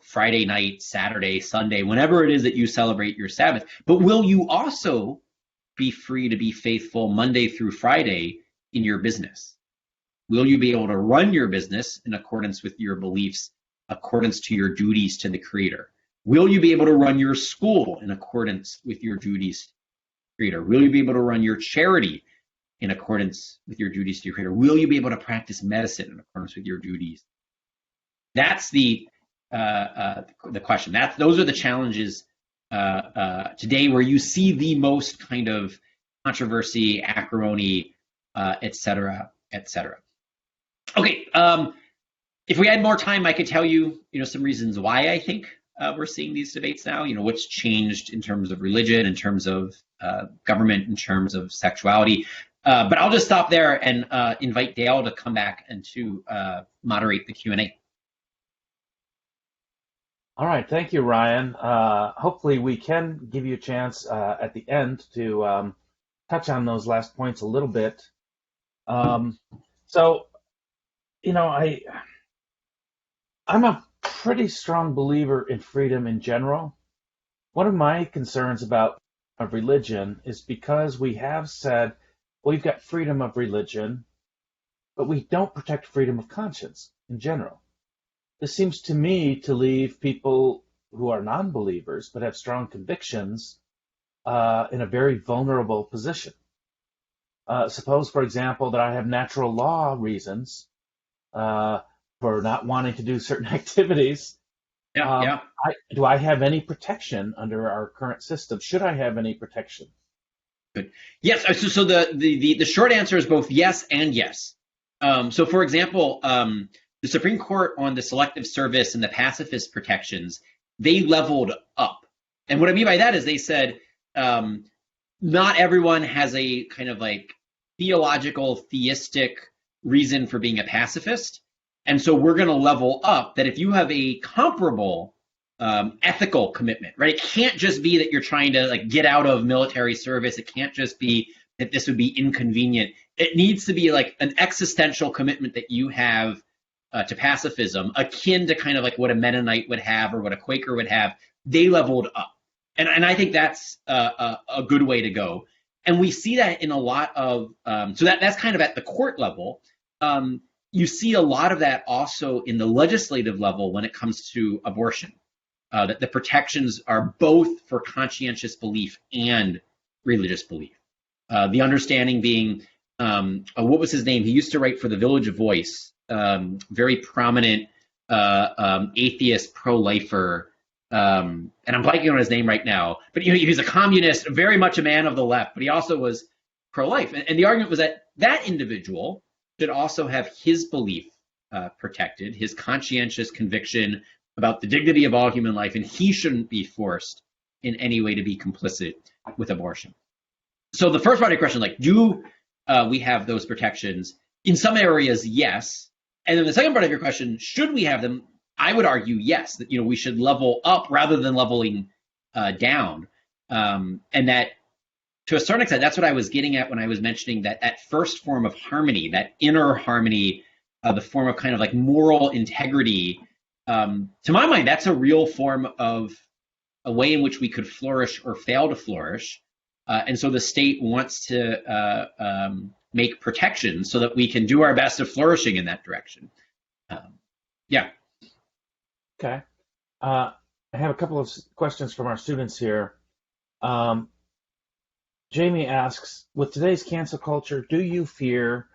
Friday night, Saturday, Sunday, whenever it is that you celebrate your Sabbath, but will you also be free to be faithful Monday through Friday in your business? Will you be able to run your business in accordance with your beliefs, accordance to your duties to the Creator? Will you be able to run your school in accordance with your duties to the Creator? Will you be able to run your charity in accordance with your duties to your Creator? Will you be able to practice medicine in accordance with your duties? That's the question. Those are the challenges today, where you see the most kind of controversy, acrimony, et cetera, et cetera. Okay, if we had more time, I could tell you, some reasons why I think we're seeing these debates now. What's changed in terms of religion, in terms of government, in terms of sexuality. But I'll just stop there and invite Dale to come back and to moderate the Q&A. All right, thank you, Ryan. Hopefully we can give you a chance at the end to touch on those last points a little bit. I'm a pretty strong believer in freedom in general. One of my concerns about religion is because we have said, well, we've got freedom of religion, but we don't protect freedom of conscience in general. This seems to me to leave people who are non-believers but have strong convictions in a very vulnerable position. Suppose, for example, that I have natural law reasons for not wanting to do certain activities. Yeah. Do I have any protection under our current system? Should I have any protection? Good. Yes. So the short answer is both yes and yes. So, for example, the Supreme Court on the selective service and the pacifist protections, they leveled up. And what I mean by that is they said not everyone has a kind of like theological, theistic reason for being a pacifist. And so we're going to level up that if you have a comparable ethical commitment, right? It can't just be that you're trying to get out of military service. It can't just be that this would be inconvenient. It needs to be like an existential commitment that you have to pacifism, akin to kind of like what a Mennonite would have or what a Quaker would have. They leveled up. And I think that's a good way to go. And we see that in a lot of, so that's kind of at the court level. You see a lot of that also in the legislative level when it comes to abortion, that the protections are both for conscientious belief and religious belief. The understanding being, what was his name? He used to write for the Village Voice, very prominent atheist, pro-lifer, and I'm blanking on his name right now, but he was a communist, very much a man of the left, but he also was pro-life. And the argument was that that individual should also have his belief protected, his conscientious conviction about the dignity of all human life, and he shouldn't be forced in any way to be complicit with abortion. So the first part of your question, like, do we have those protections? In some areas, yes. And then the second part of your question, should we have them? I would argue yes, that we should level up rather than leveling down, and that to a certain extent, that's what I was getting at when I was mentioning that first form of harmony, that inner harmony, the form of kind of like moral integrity. To my mind, that's a real form of a way in which we could flourish or fail to flourish. And so the state wants to make protections so that we can do our best of flourishing in that direction. Yeah. Okay. I have a couple of questions from our students here. Jamie asks, with today's cancel culture, do you fear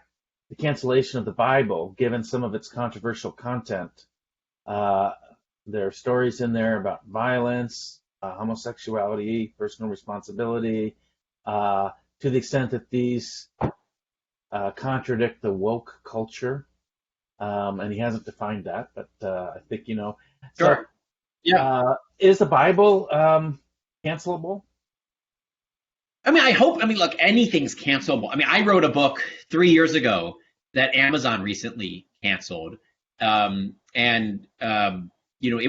the cancellation of the Bible, given some of its controversial content? There are stories in there about violence, homosexuality, personal responsibility, to the extent that these contradict the woke culture. And he hasn't defined that, but I think, Sure. So, Yeah. Is the Bible cancelable? Look, anything's cancelable. I wrote a book 3 years ago that Amazon recently canceled. It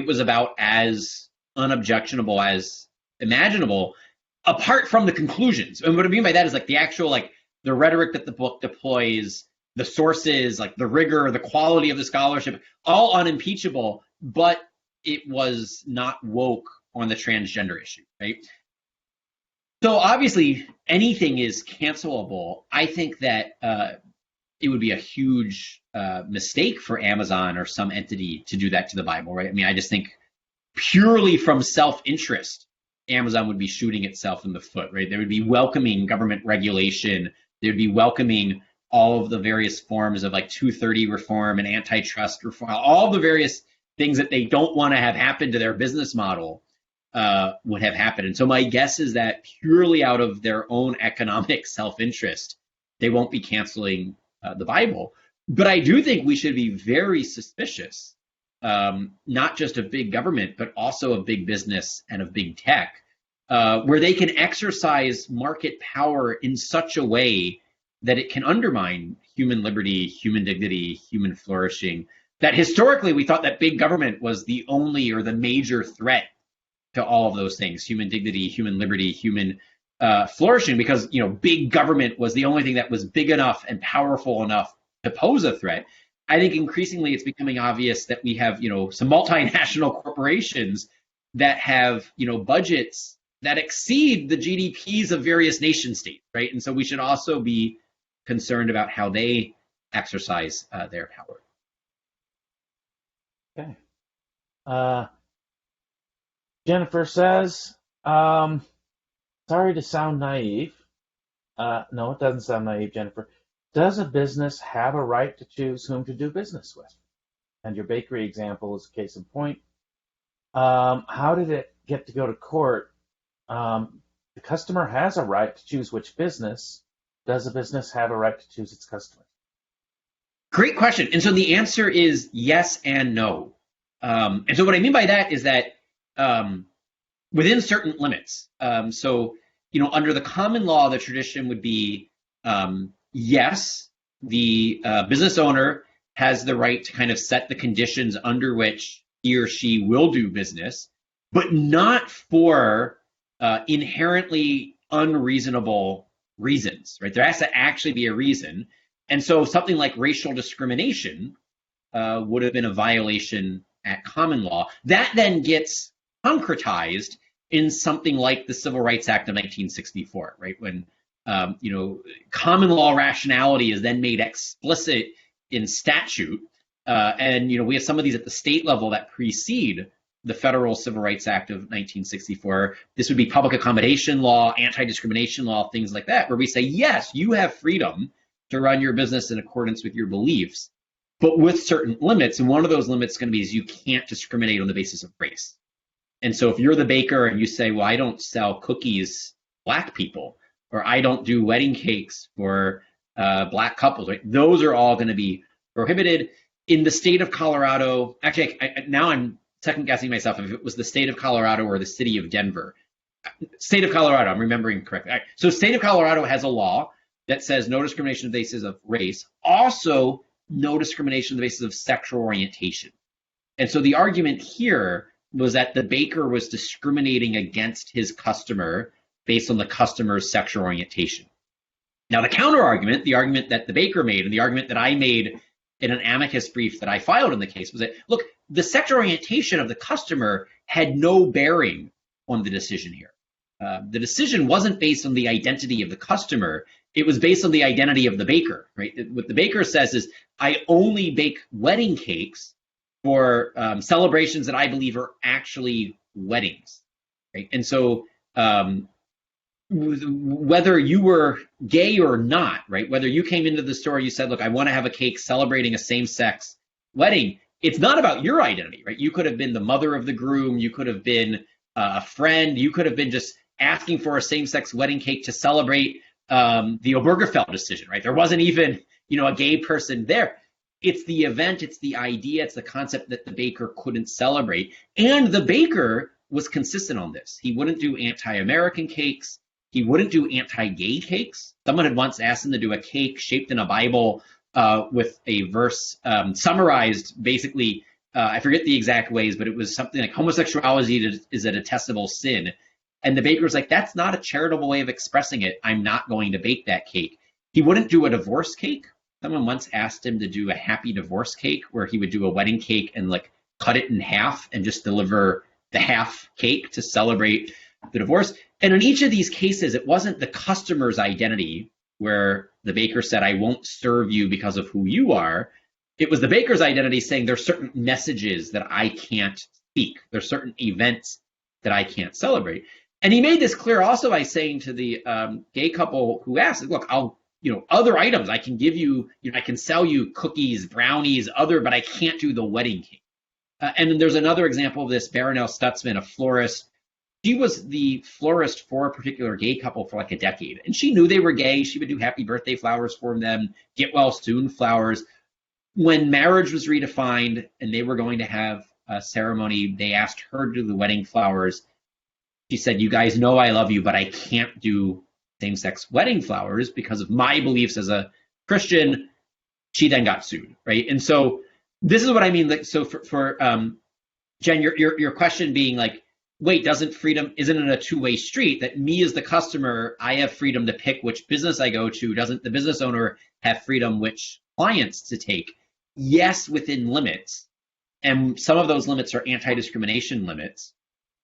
was about as unobjectionable as imaginable, apart from the conclusions. And what I mean by that is like the actual, like the rhetoric that the book deploys, the sources, like the rigor, the quality of the scholarship, all unimpeachable, but it was not woke on the transgender issue, right? So obviously anything is cancelable. I think that it would be a huge mistake for Amazon or some entity to do that to the Bible, right? I just think purely from self-interest, Amazon would be shooting itself in the foot, right? They would be welcoming government regulation. They would be welcoming all of the various forms of like 230 reform and antitrust reform, all the various things that they don't want to have happen to their business model would have happened. And so my guess is that purely out of their own economic self-interest, they won't be canceling the Bible. But I do think we should be very suspicious, not just of big government, but also of big business and of big tech, where they can exercise market power in such a way that it can undermine human liberty, human dignity, human flourishing. That historically we thought that big government was the only or the major threat to all of those things: human dignity, human liberty, human flourishing, because big government was the only thing that was big enough and powerful enough to pose a threat. I think increasingly it's becoming obvious that we have some multinational corporations that have budgets that exceed the GDPs of various nation states, right? And so we should also be concerned about how they exercise their power. Okay. Jennifer says, sorry to sound naive. No, it doesn't sound naive, Jennifer. Does a business have a right to choose whom to do business with? And your bakery example is a case in point. How did it get to go to court? The customer has a right to choose which business. Does a business have a right to choose its customers? Great question. And so the answer is yes and no. And so what I mean by that is that within certain limits. Under the common law, the tradition would be, yes, the business owner has the right to kind of set the conditions under which he or she will do business, but not for inherently unreasonable reasons, right? There has to actually be a reason. And so something like racial discrimination would have been a violation at common law. That then gets concretized in something like the Civil Rights Act of 1964, right? When common law rationality is then made explicit in statute, and we have some of these at the state level that precede the Federal Civil Rights Act of 1964. This would be public accommodation law, anti-discrimination law, things like that, where we say, yes, you have freedom to run your business in accordance with your beliefs, but with certain limits. And one of those limits is going to be is you can't discriminate on the basis of race. And so if you're the baker and you say, well, I don't sell cookies to Black people, or I don't do wedding cakes for Black couples, right? Those are all going to be prohibited. In the state of Colorado, actually, now I'm second guessing myself if it was the state of Colorado or the city of Denver. state of Colorado, I'm remembering correctly. All right. So state of Colorado has a law that says no discrimination on the basis of race, also no discrimination on the basis of sexual orientation. And so the argument here was that the baker was discriminating against his customer based on the customer's sexual orientation. Now, the counter argument, the argument that the baker made, and the argument that I made in an amicus brief that I filed in the case was that, look, the sexual orientation of the customer had no bearing on the decision here. The decision wasn't based on the identity of the customer. It was based on the identity of the baker, right? What the baker says is, I only bake wedding cakes for celebrations that I believe are actually weddings, right? And so whether you were gay or not, right? Whether you came into the store, you said, look, I want to have a cake celebrating a same-sex wedding. It's not about your identity, right? You could have been the mother of the groom. You could have been a friend. You could have been just asking for a same-sex wedding cake to celebrate the Obergefell decision, right? There wasn't even, a gay person there. It's the event, it's the idea, it's the concept that the baker couldn't celebrate. And the baker was consistent on this. He wouldn't do anti-American cakes. He wouldn't do anti-gay cakes. Someone had once asked him to do a cake shaped in a Bible with a verse summarized, basically, I forget the exact ways, but it was something like homosexuality is a detestable sin. And the baker was like, that's not a charitable way of expressing it. I'm not going to bake that cake. He wouldn't do a divorce cake. Someone once asked him to do a happy divorce cake where he would do a wedding cake and like cut it in half and just deliver the half cake to celebrate the divorce. And in each of these cases, it wasn't the customer's identity where the baker said, I won't serve you because of who you are. It was the baker's identity saying there's certain messages that I can't speak. There's certain events that I can't celebrate. And he made this clear also by saying to the gay couple who asked, look, I'll, other items I can give you, I can sell you cookies, brownies, but I can't do the wedding cake. And then there's another example of this, Baronelle Stutzman, a florist. She was the florist for a particular gay couple for like a decade. And she knew they were gay. She would do happy birthday flowers for them, get well soon flowers. When marriage was redefined and they were going to have a ceremony, they asked her to do the wedding flowers. She said, you guys know I love you, but I can't do same-sex wedding flowers because of my beliefs as a Christian. She then got sued, right? And so this is what I mean. Like, so for Jen, your question being like, wait, isn't it a two-way street that me as the customer, I have freedom to pick which business I go to? Doesn't the business owner have freedom which clients to take? Yes, within limits. And some of those limits are anti-discrimination limits.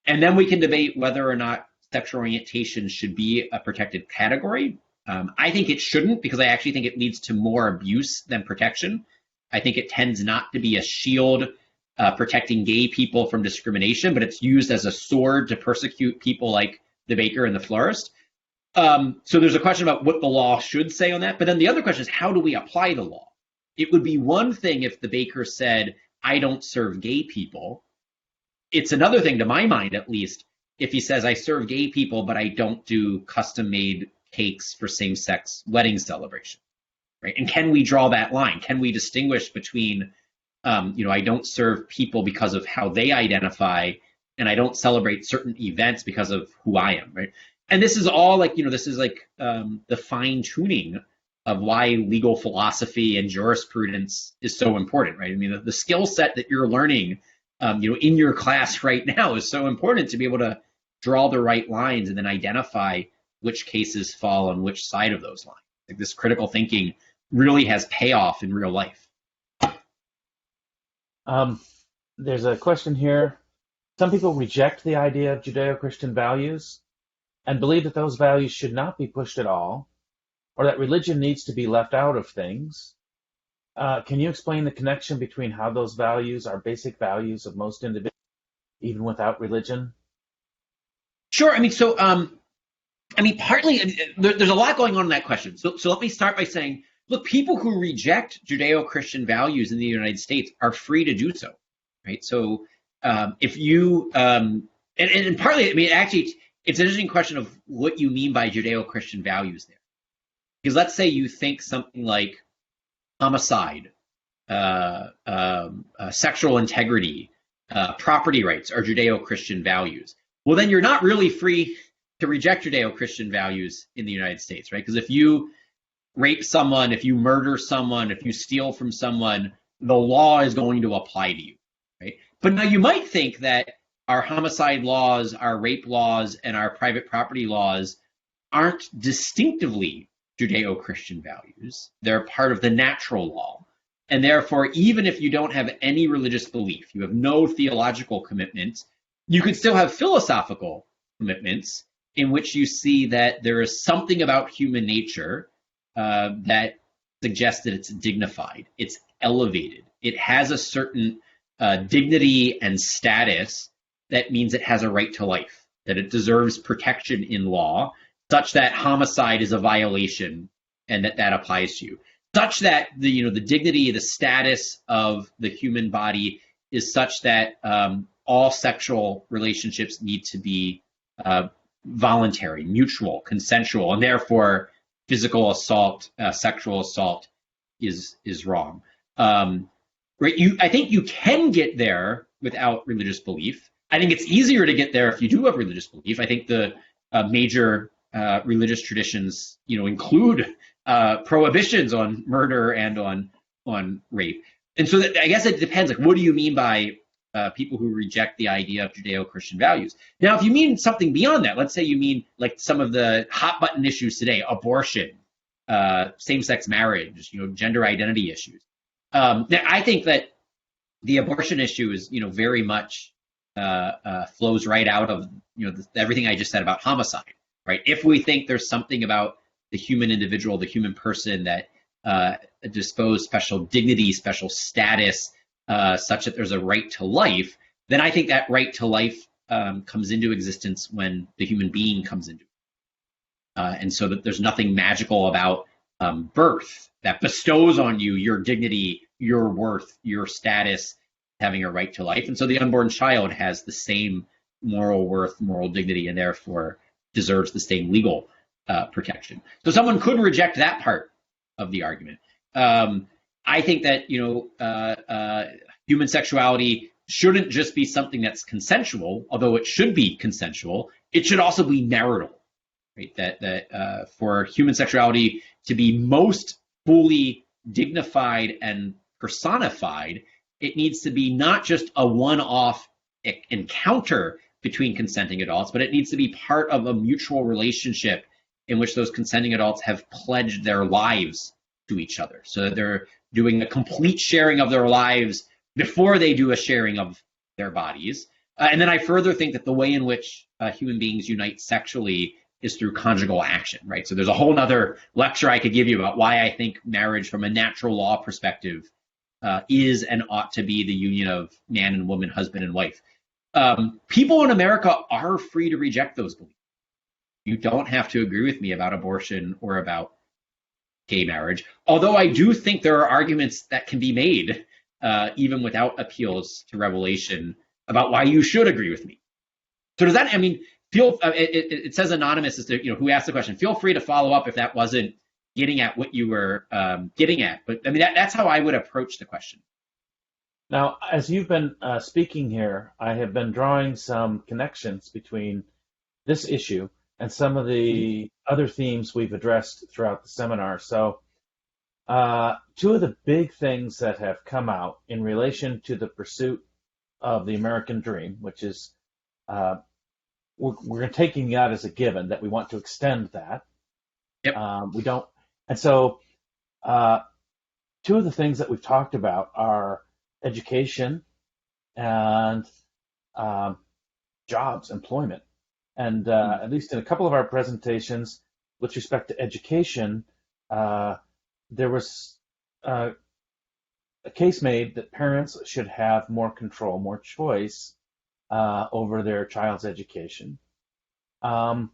And then we can debate whether or not sexual orientation should be a protected category. I think it shouldn't, because I actually think it leads to more abuse than protection. I think it tends not to be a shield protecting gay people from discrimination, but it's used as a sword to persecute people like the baker and the florist. So there's a question about what the law should say on that. But then the other question is, how do we apply the law? It would be one thing if the baker said, I don't serve gay people. It's another thing, to my mind at least, if he says, I serve gay people, but I don't do custom-made cakes for same-sex wedding celebration, right? And can we draw that line? Can we distinguish between, I don't serve people because of how they identify, and I don't celebrate certain events because of who I am, right? And this is all like, this is like the fine-tuning of why legal philosophy and jurisprudence is so important, right? I mean, the skill set that you're learning in your class right now is so important to be able to draw the right lines and then identify which cases fall on which side of those lines. Like, this critical thinking really has payoff in real life. There's a question here. Some people reject the idea of Judeo-Christian values and believe that those values should not be pushed at all, or that religion needs to be left out of things. Can you explain the connection between how those values are basic values of most individuals, even without religion? Sure. Partly there's a lot going on in that question. So let me start by saying, look, people who reject Judeo-Christian values in the United States are free to do so, right? So if you, and partly, actually, it's an interesting question of what you mean by Judeo-Christian values there. Because let's say you think something like homicide, sexual integrity, property rights are Judeo-Christian values. Well, then you're not really free to reject Judeo-Christian values in the United States, right? Because if you rape someone, if you murder someone, if you steal from someone, the law is going to apply to you, right? But now you might think that our homicide laws, our rape laws, and our private property laws aren't distinctively Judeo-Christian values. They're part of the natural law. And therefore, even if you don't have any religious belief, you have no theological commitment, you could still have philosophical commitments in which you see that there is something about human nature that suggests that it's dignified, it's elevated, it has a certain dignity and status that means it has a right to life, that it deserves protection in law, such that homicide is a violation and that applies to you, such that the dignity, the status of the human body is such that all sexual relationships need to be voluntary, mutual, consensual, and therefore physical assault, sexual assault is wrong. Right? I think you can get there without religious belief. I think it's easier to get there if you do have religious belief. I think the major religious traditions, include prohibitions on murder and on rape. And so I guess it depends. Like, what do you mean by people who reject the idea of Judeo-Christian values? Now, if you mean something beyond that, let's say you mean like some of the hot button issues today, abortion, same-sex marriage, gender identity issues. Now, I think that the abortion issue is, very much flows right out of, everything I just said about homicide, right? If we think there's something about the human individual, the human person that dispose special dignity, special status, such that there's a right to life, then I think that right to life comes into existence when the human being comes into it. And so that there's nothing magical about birth that bestows on you your dignity, your worth, your status, having a right to life. And so the unborn child has the same moral worth, moral dignity, and therefore deserves the same legal protection. So someone could reject that part of the argument. I think that human sexuality shouldn't just be something that's consensual, although it should be consensual. It should also be marital, right? That for human sexuality to be most fully dignified and personified, it needs to be not just a one-off encounter between consenting adults, but it needs to be part of a mutual relationship in which those consenting adults have pledged their lives to each other, so that they're doing a complete sharing of their lives before they do a sharing of their bodies. And then I further think that the way in which human beings unite sexually is through conjugal action, right? So there's a whole nother lecture I could give you about why I think marriage from a natural law perspective is and ought to be the union of man and woman, husband and wife. People in America are free to reject those beliefs. You don't have to agree with me about abortion or about gay marriage, although I do think there are arguments that can be made, even without appeals to revelation, about why you should agree with me. So does that, it says anonymous as to who asked the question. Feel free to follow up if that wasn't getting at what you were getting at. But that's how I would approach the question. Now, as you've been speaking here, I have been drawing some connections between this issue and some of the other themes we've addressed throughout the seminar. So two of the big things that have come out in relation to the pursuit of the American dream, which is we're taking that as a given that we want to extend that. Yep. We don't. And so two of the things that we've talked about are education and jobs, employment. And at least in a couple of our presentations with respect to education, there was a case made that parents should have more control, more choice over their child's education. And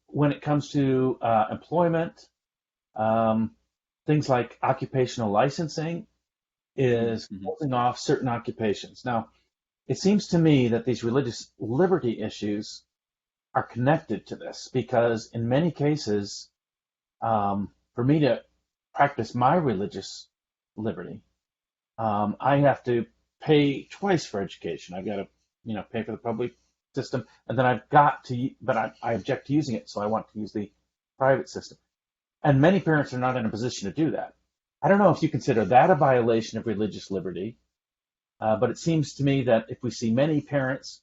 when it comes to employment, things like occupational licensing is holding off certain occupations. Now, it seems to me that these religious liberty issues are connected to this because in many cases, for me to practice my religious liberty, I have to pay twice for education. I've got to, pay for the public system, and then I've got to, but I object to using it, so I want to use the private system. And many parents are not in a position to do that. I don't know if you consider that a violation of religious liberty, but it seems to me that if we see many parents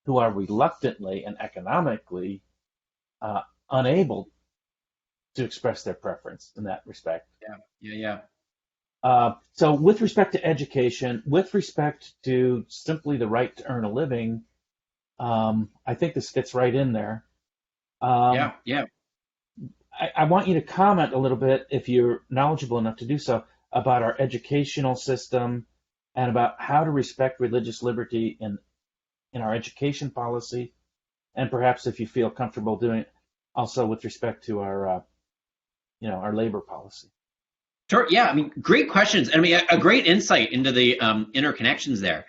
who are reluctantly and economically unable to express their preference in that respect. So with respect to education, with respect to simply the right to earn a living, I think this fits right in there. I want you to comment a little bit, if you're knowledgeable enough to do so, about our educational system and about how to respect religious liberty in our education policy, and perhaps if you feel comfortable doing it also with respect to our labor policy. Sure. Yeah. I mean, great questions. I mean, a great insight into the interconnections there.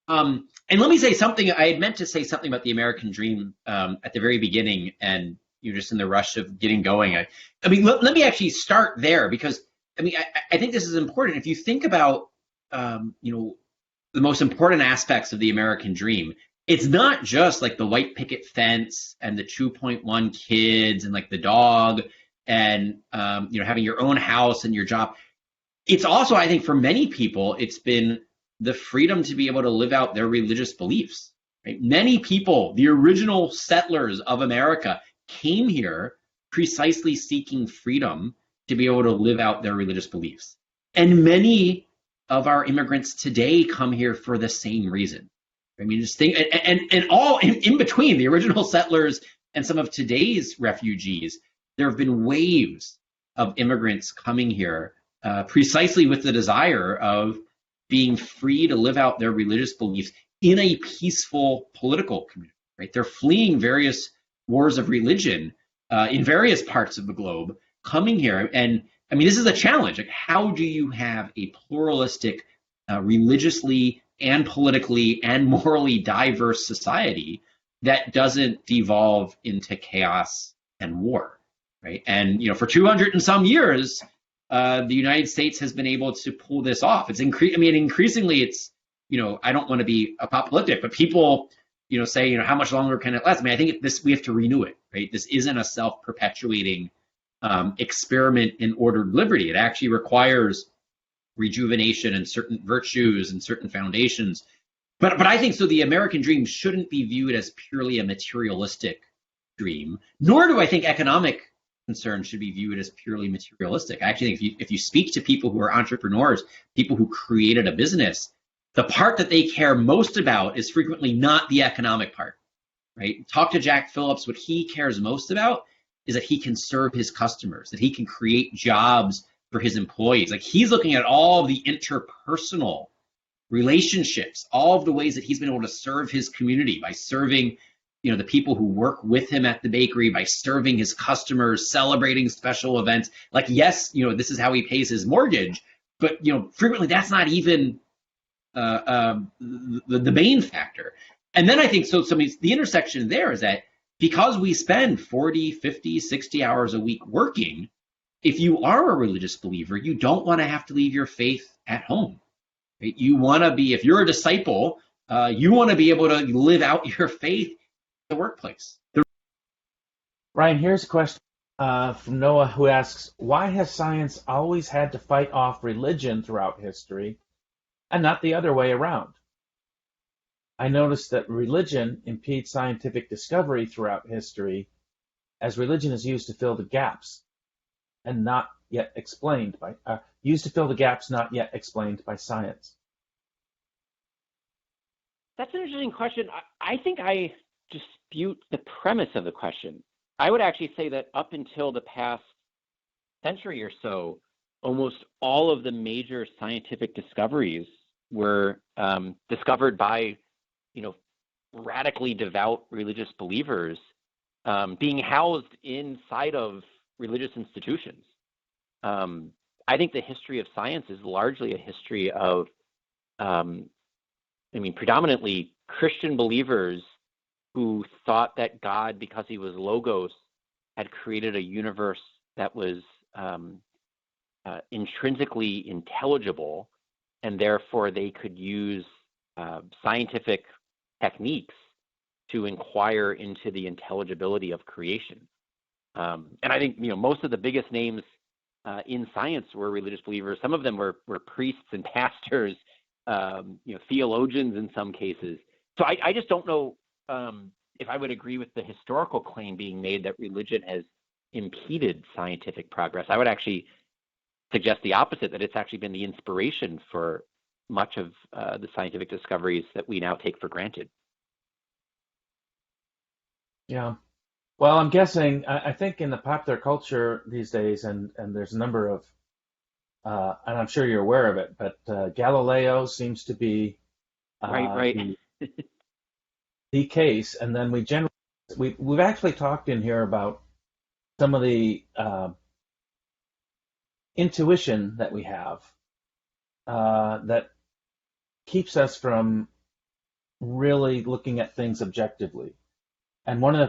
And let me say something. I had meant to say something about the American dream at the very beginning, and you're just in the rush of getting going. I mean, let me actually start there, because I mean, I think this is important. If you think about, the most important aspects of the American dream, it's not just like the white picket fence and the 2.1 kids and like the dog and having your own house and your job. It's also, I think, for many people, it's been the freedom to be able to live out their religious beliefs. Right? Many people, the original settlers of America, came here precisely seeking freedom to be able to live out their religious beliefs. And many of our immigrants today come here for the same reason. I mean, just think, and all in between the original settlers and some of today's refugees, there have been waves of immigrants coming here precisely with the desire of being free to live out their religious beliefs in a peaceful political community. Right? They're fleeing various wars of religion in various parts of the globe, coming here. And I mean, this is a challenge. Like, how do you have a pluralistic, religiously and politically and morally diverse society that doesn't devolve into chaos and war, right? And for 200 and some years, the United States has been able to pull this off. Increasingly, it's I don't want to be apocalyptic, but people say how much longer can it last? I mean, I think we have to renew it, right? This isn't a self-perpetuating experiment in ordered liberty. It actually requires rejuvenation and certain virtues and certain foundations. But I think so. The American dream shouldn't be viewed as purely a materialistic dream, nor do I think economic concerns should be viewed as purely materialistic. I actually think if you speak to people who are entrepreneurs, people who created a business, the part that they care most about is frequently not the economic part, right? Talk to Jack Phillips. What he cares most about is that he can serve his customers, that he can create jobs for his employees. Like, he's looking at all of the interpersonal relationships, all of the ways that he's been able to serve his community by serving, the people who work with him at the bakery, by serving his customers, celebrating special events. Like, yes, this is how he pays his mortgage, but frequently that's not even the main factor. And then I think the intersection there is that because we spend 40, 50, 60 hours a week working, if you are a religious believer, you don't want to have to leave your faith at home. Right? You want to be, if you're a disciple, you want to be able to live out your faith in the workplace. Ryan, here's a question from Noah, who asks, why has science always had to fight off religion throughout history and not the other way around? I noticed that religion impedes scientific discovery throughout history, as religion is used to fill the gaps and not yet explained by not yet explained by science. That's an interesting question. I think I dispute the premise of the question. I would actually say that up until the past century or so, almost all of the major scientific discoveries were discovered by radically devout religious believers being housed inside of religious institutions. I think the history of science is largely a history of, predominantly Christian believers who thought that God, because he was Logos, had created a universe that was intrinsically intelligible, and therefore they could use scientific techniques to inquire into the intelligibility of creation. And I think, most of the biggest names in science were religious believers. Some of them were priests and pastors, theologians in some cases. So I just don't know if I would agree with the historical claim being made that religion has impeded scientific progress. I would actually suggest the opposite, that it's actually been the inspiration for much of the scientific discoveries that we now take for granted. Yeah. Well, I'm guessing, I think in the popular culture these days, and there's a number of, and I'm sure you're aware of it, but Galileo seems to be Right. the case. And then we've actually talked in here about some of the intuition that we have that keeps us from really looking at things objectively. And one of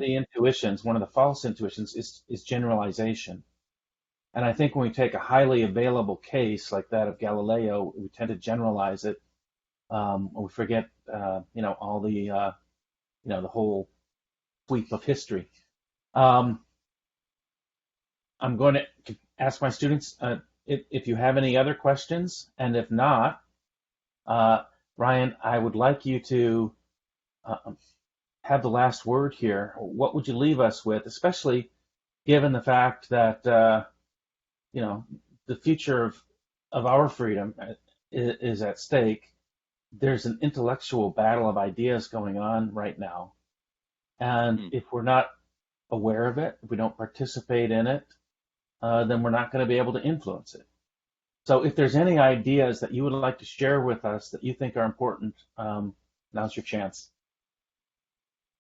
the intuitions, one of the false intuitions, is generalization. And I think when we take a highly available case like that of Galileo, we tend to generalize it. We forget, all the, the whole sweep of history. I'm going to ask my students if you have any other questions, and if not, Ryan, I would like you to have the last word here. What would you leave us with, especially given the fact that the future of our freedom is at stake? There's an intellectual battle of ideas going on right now, and if we're not aware of it, if we don't participate in it, then we're not going to be able to influence it. So if there's any ideas that you would like to share with us that you think are important, now's your chance.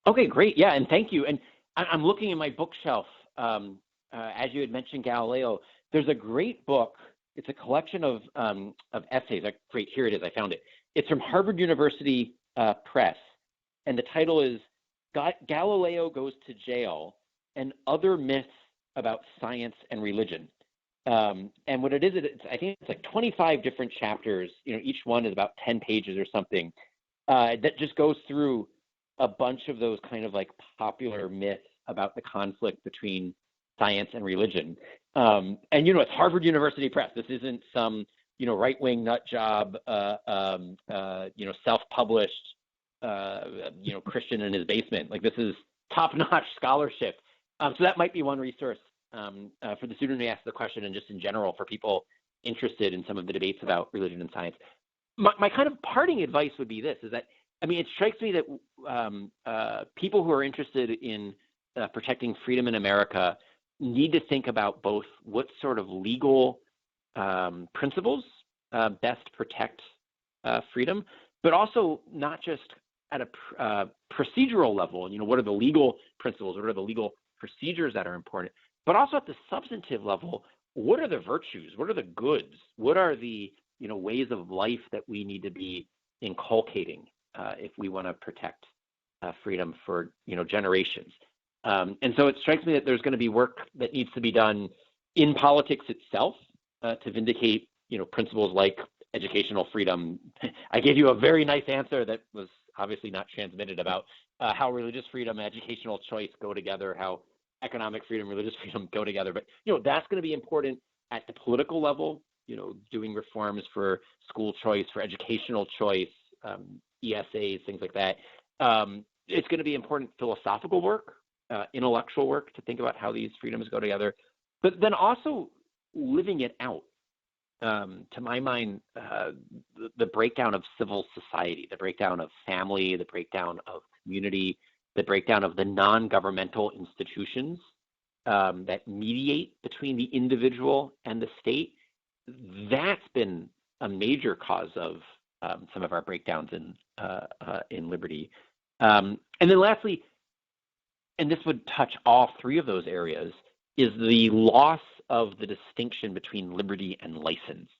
Okay, great. Yeah, and thank you. And I'm looking in my bookshelf. As you had mentioned, Galileo, there's a great book. It's a collection of essays. Great, here it is. I found it. It's from Harvard University Press, and the title is Galileo Goes to Jail and Other Myths About Science and Religion. And what it is, I think it's like 25 different chapters. Each one is about 10 pages or something. That just goes through a bunch of those kind of like popular myths about the conflict between science and religion. And it's Harvard University Press. This isn't some right-wing nut job, self-published, Christian in his basement. Like, this is top-notch scholarship. So that might be one resource for the student who asked the question, and just in general for people interested in some of the debates about religion and science. My kind of parting advice would be this: is that, it strikes me that people who are interested in protecting freedom in America need to think about both what sort of legal principles best protect freedom, but also not just at a procedural level. What are the legal principles? What are the legal procedures that are important? But also at the substantive level, what are the virtues? What are the goods? What are the ways of life that we need to be inculcating if we want to protect freedom for generations? And so it strikes me that there's going to be work that needs to be done in politics itself to vindicate principles like educational freedom. I gave you a very nice answer that was obviously not transmitted about how religious freedom and educational choice go together, how economic freedom, religious freedom go together. But that's going to be important at the political level. Doing reforms for school choice, for educational choice, ESAs, things like that. It's going to be important philosophical work, intellectual work, to think about how these freedoms go together, but then also living it out. To my mind, the breakdown of civil society, the breakdown of family, the breakdown of community, the breakdown of the non-governmental institutions that mediate between the individual and the state, that's been a major cause of some of our breakdowns in liberty. And then lastly, and this would touch all three of those areas, is the loss of the distinction between liberty and license.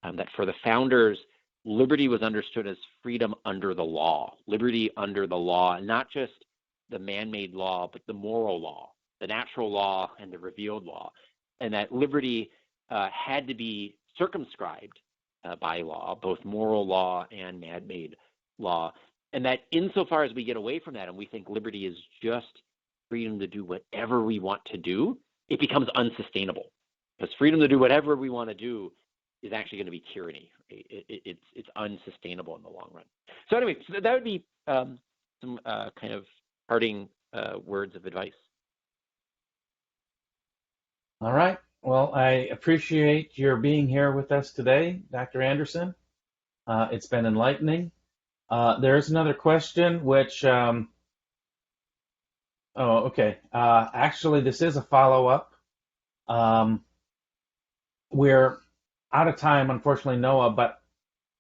That for the founders, liberty was understood as freedom under the law, liberty under the law, not just the man-made law, but the moral law, the natural law, and the revealed law. And that liberty had to be circumscribed by law, both moral law and man-made law. And that insofar as we get away from that and we think liberty is just freedom to do whatever we want to do, it becomes unsustainable. Because freedom to do whatever we want to do is actually going to be tyranny. It's unsustainable in the long run. So anyway, so that would be some kind of parting words of advice. All right. Well, I appreciate your being here with us today, Dr. Anderson. It's been enlightening. There's another question, which, actually, this is a follow-up. We're out of time, unfortunately, Noah, but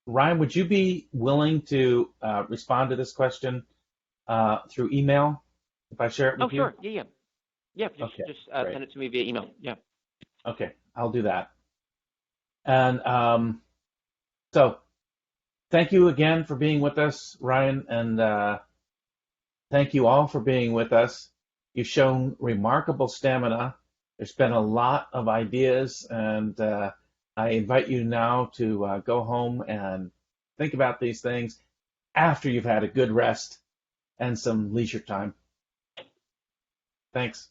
Ryan, would you be willing to respond to this question through email if I share it with you? Oh, sure. Yeah, just send it to me via email. Yeah. Okay, I'll do that. And so thank you again for being with us, Ryan, and thank you all for being with us. You've shown remarkable stamina. There's been a lot of ideas, and I invite you now to go home and think about these things after you've had a good rest and some leisure time. Thanks.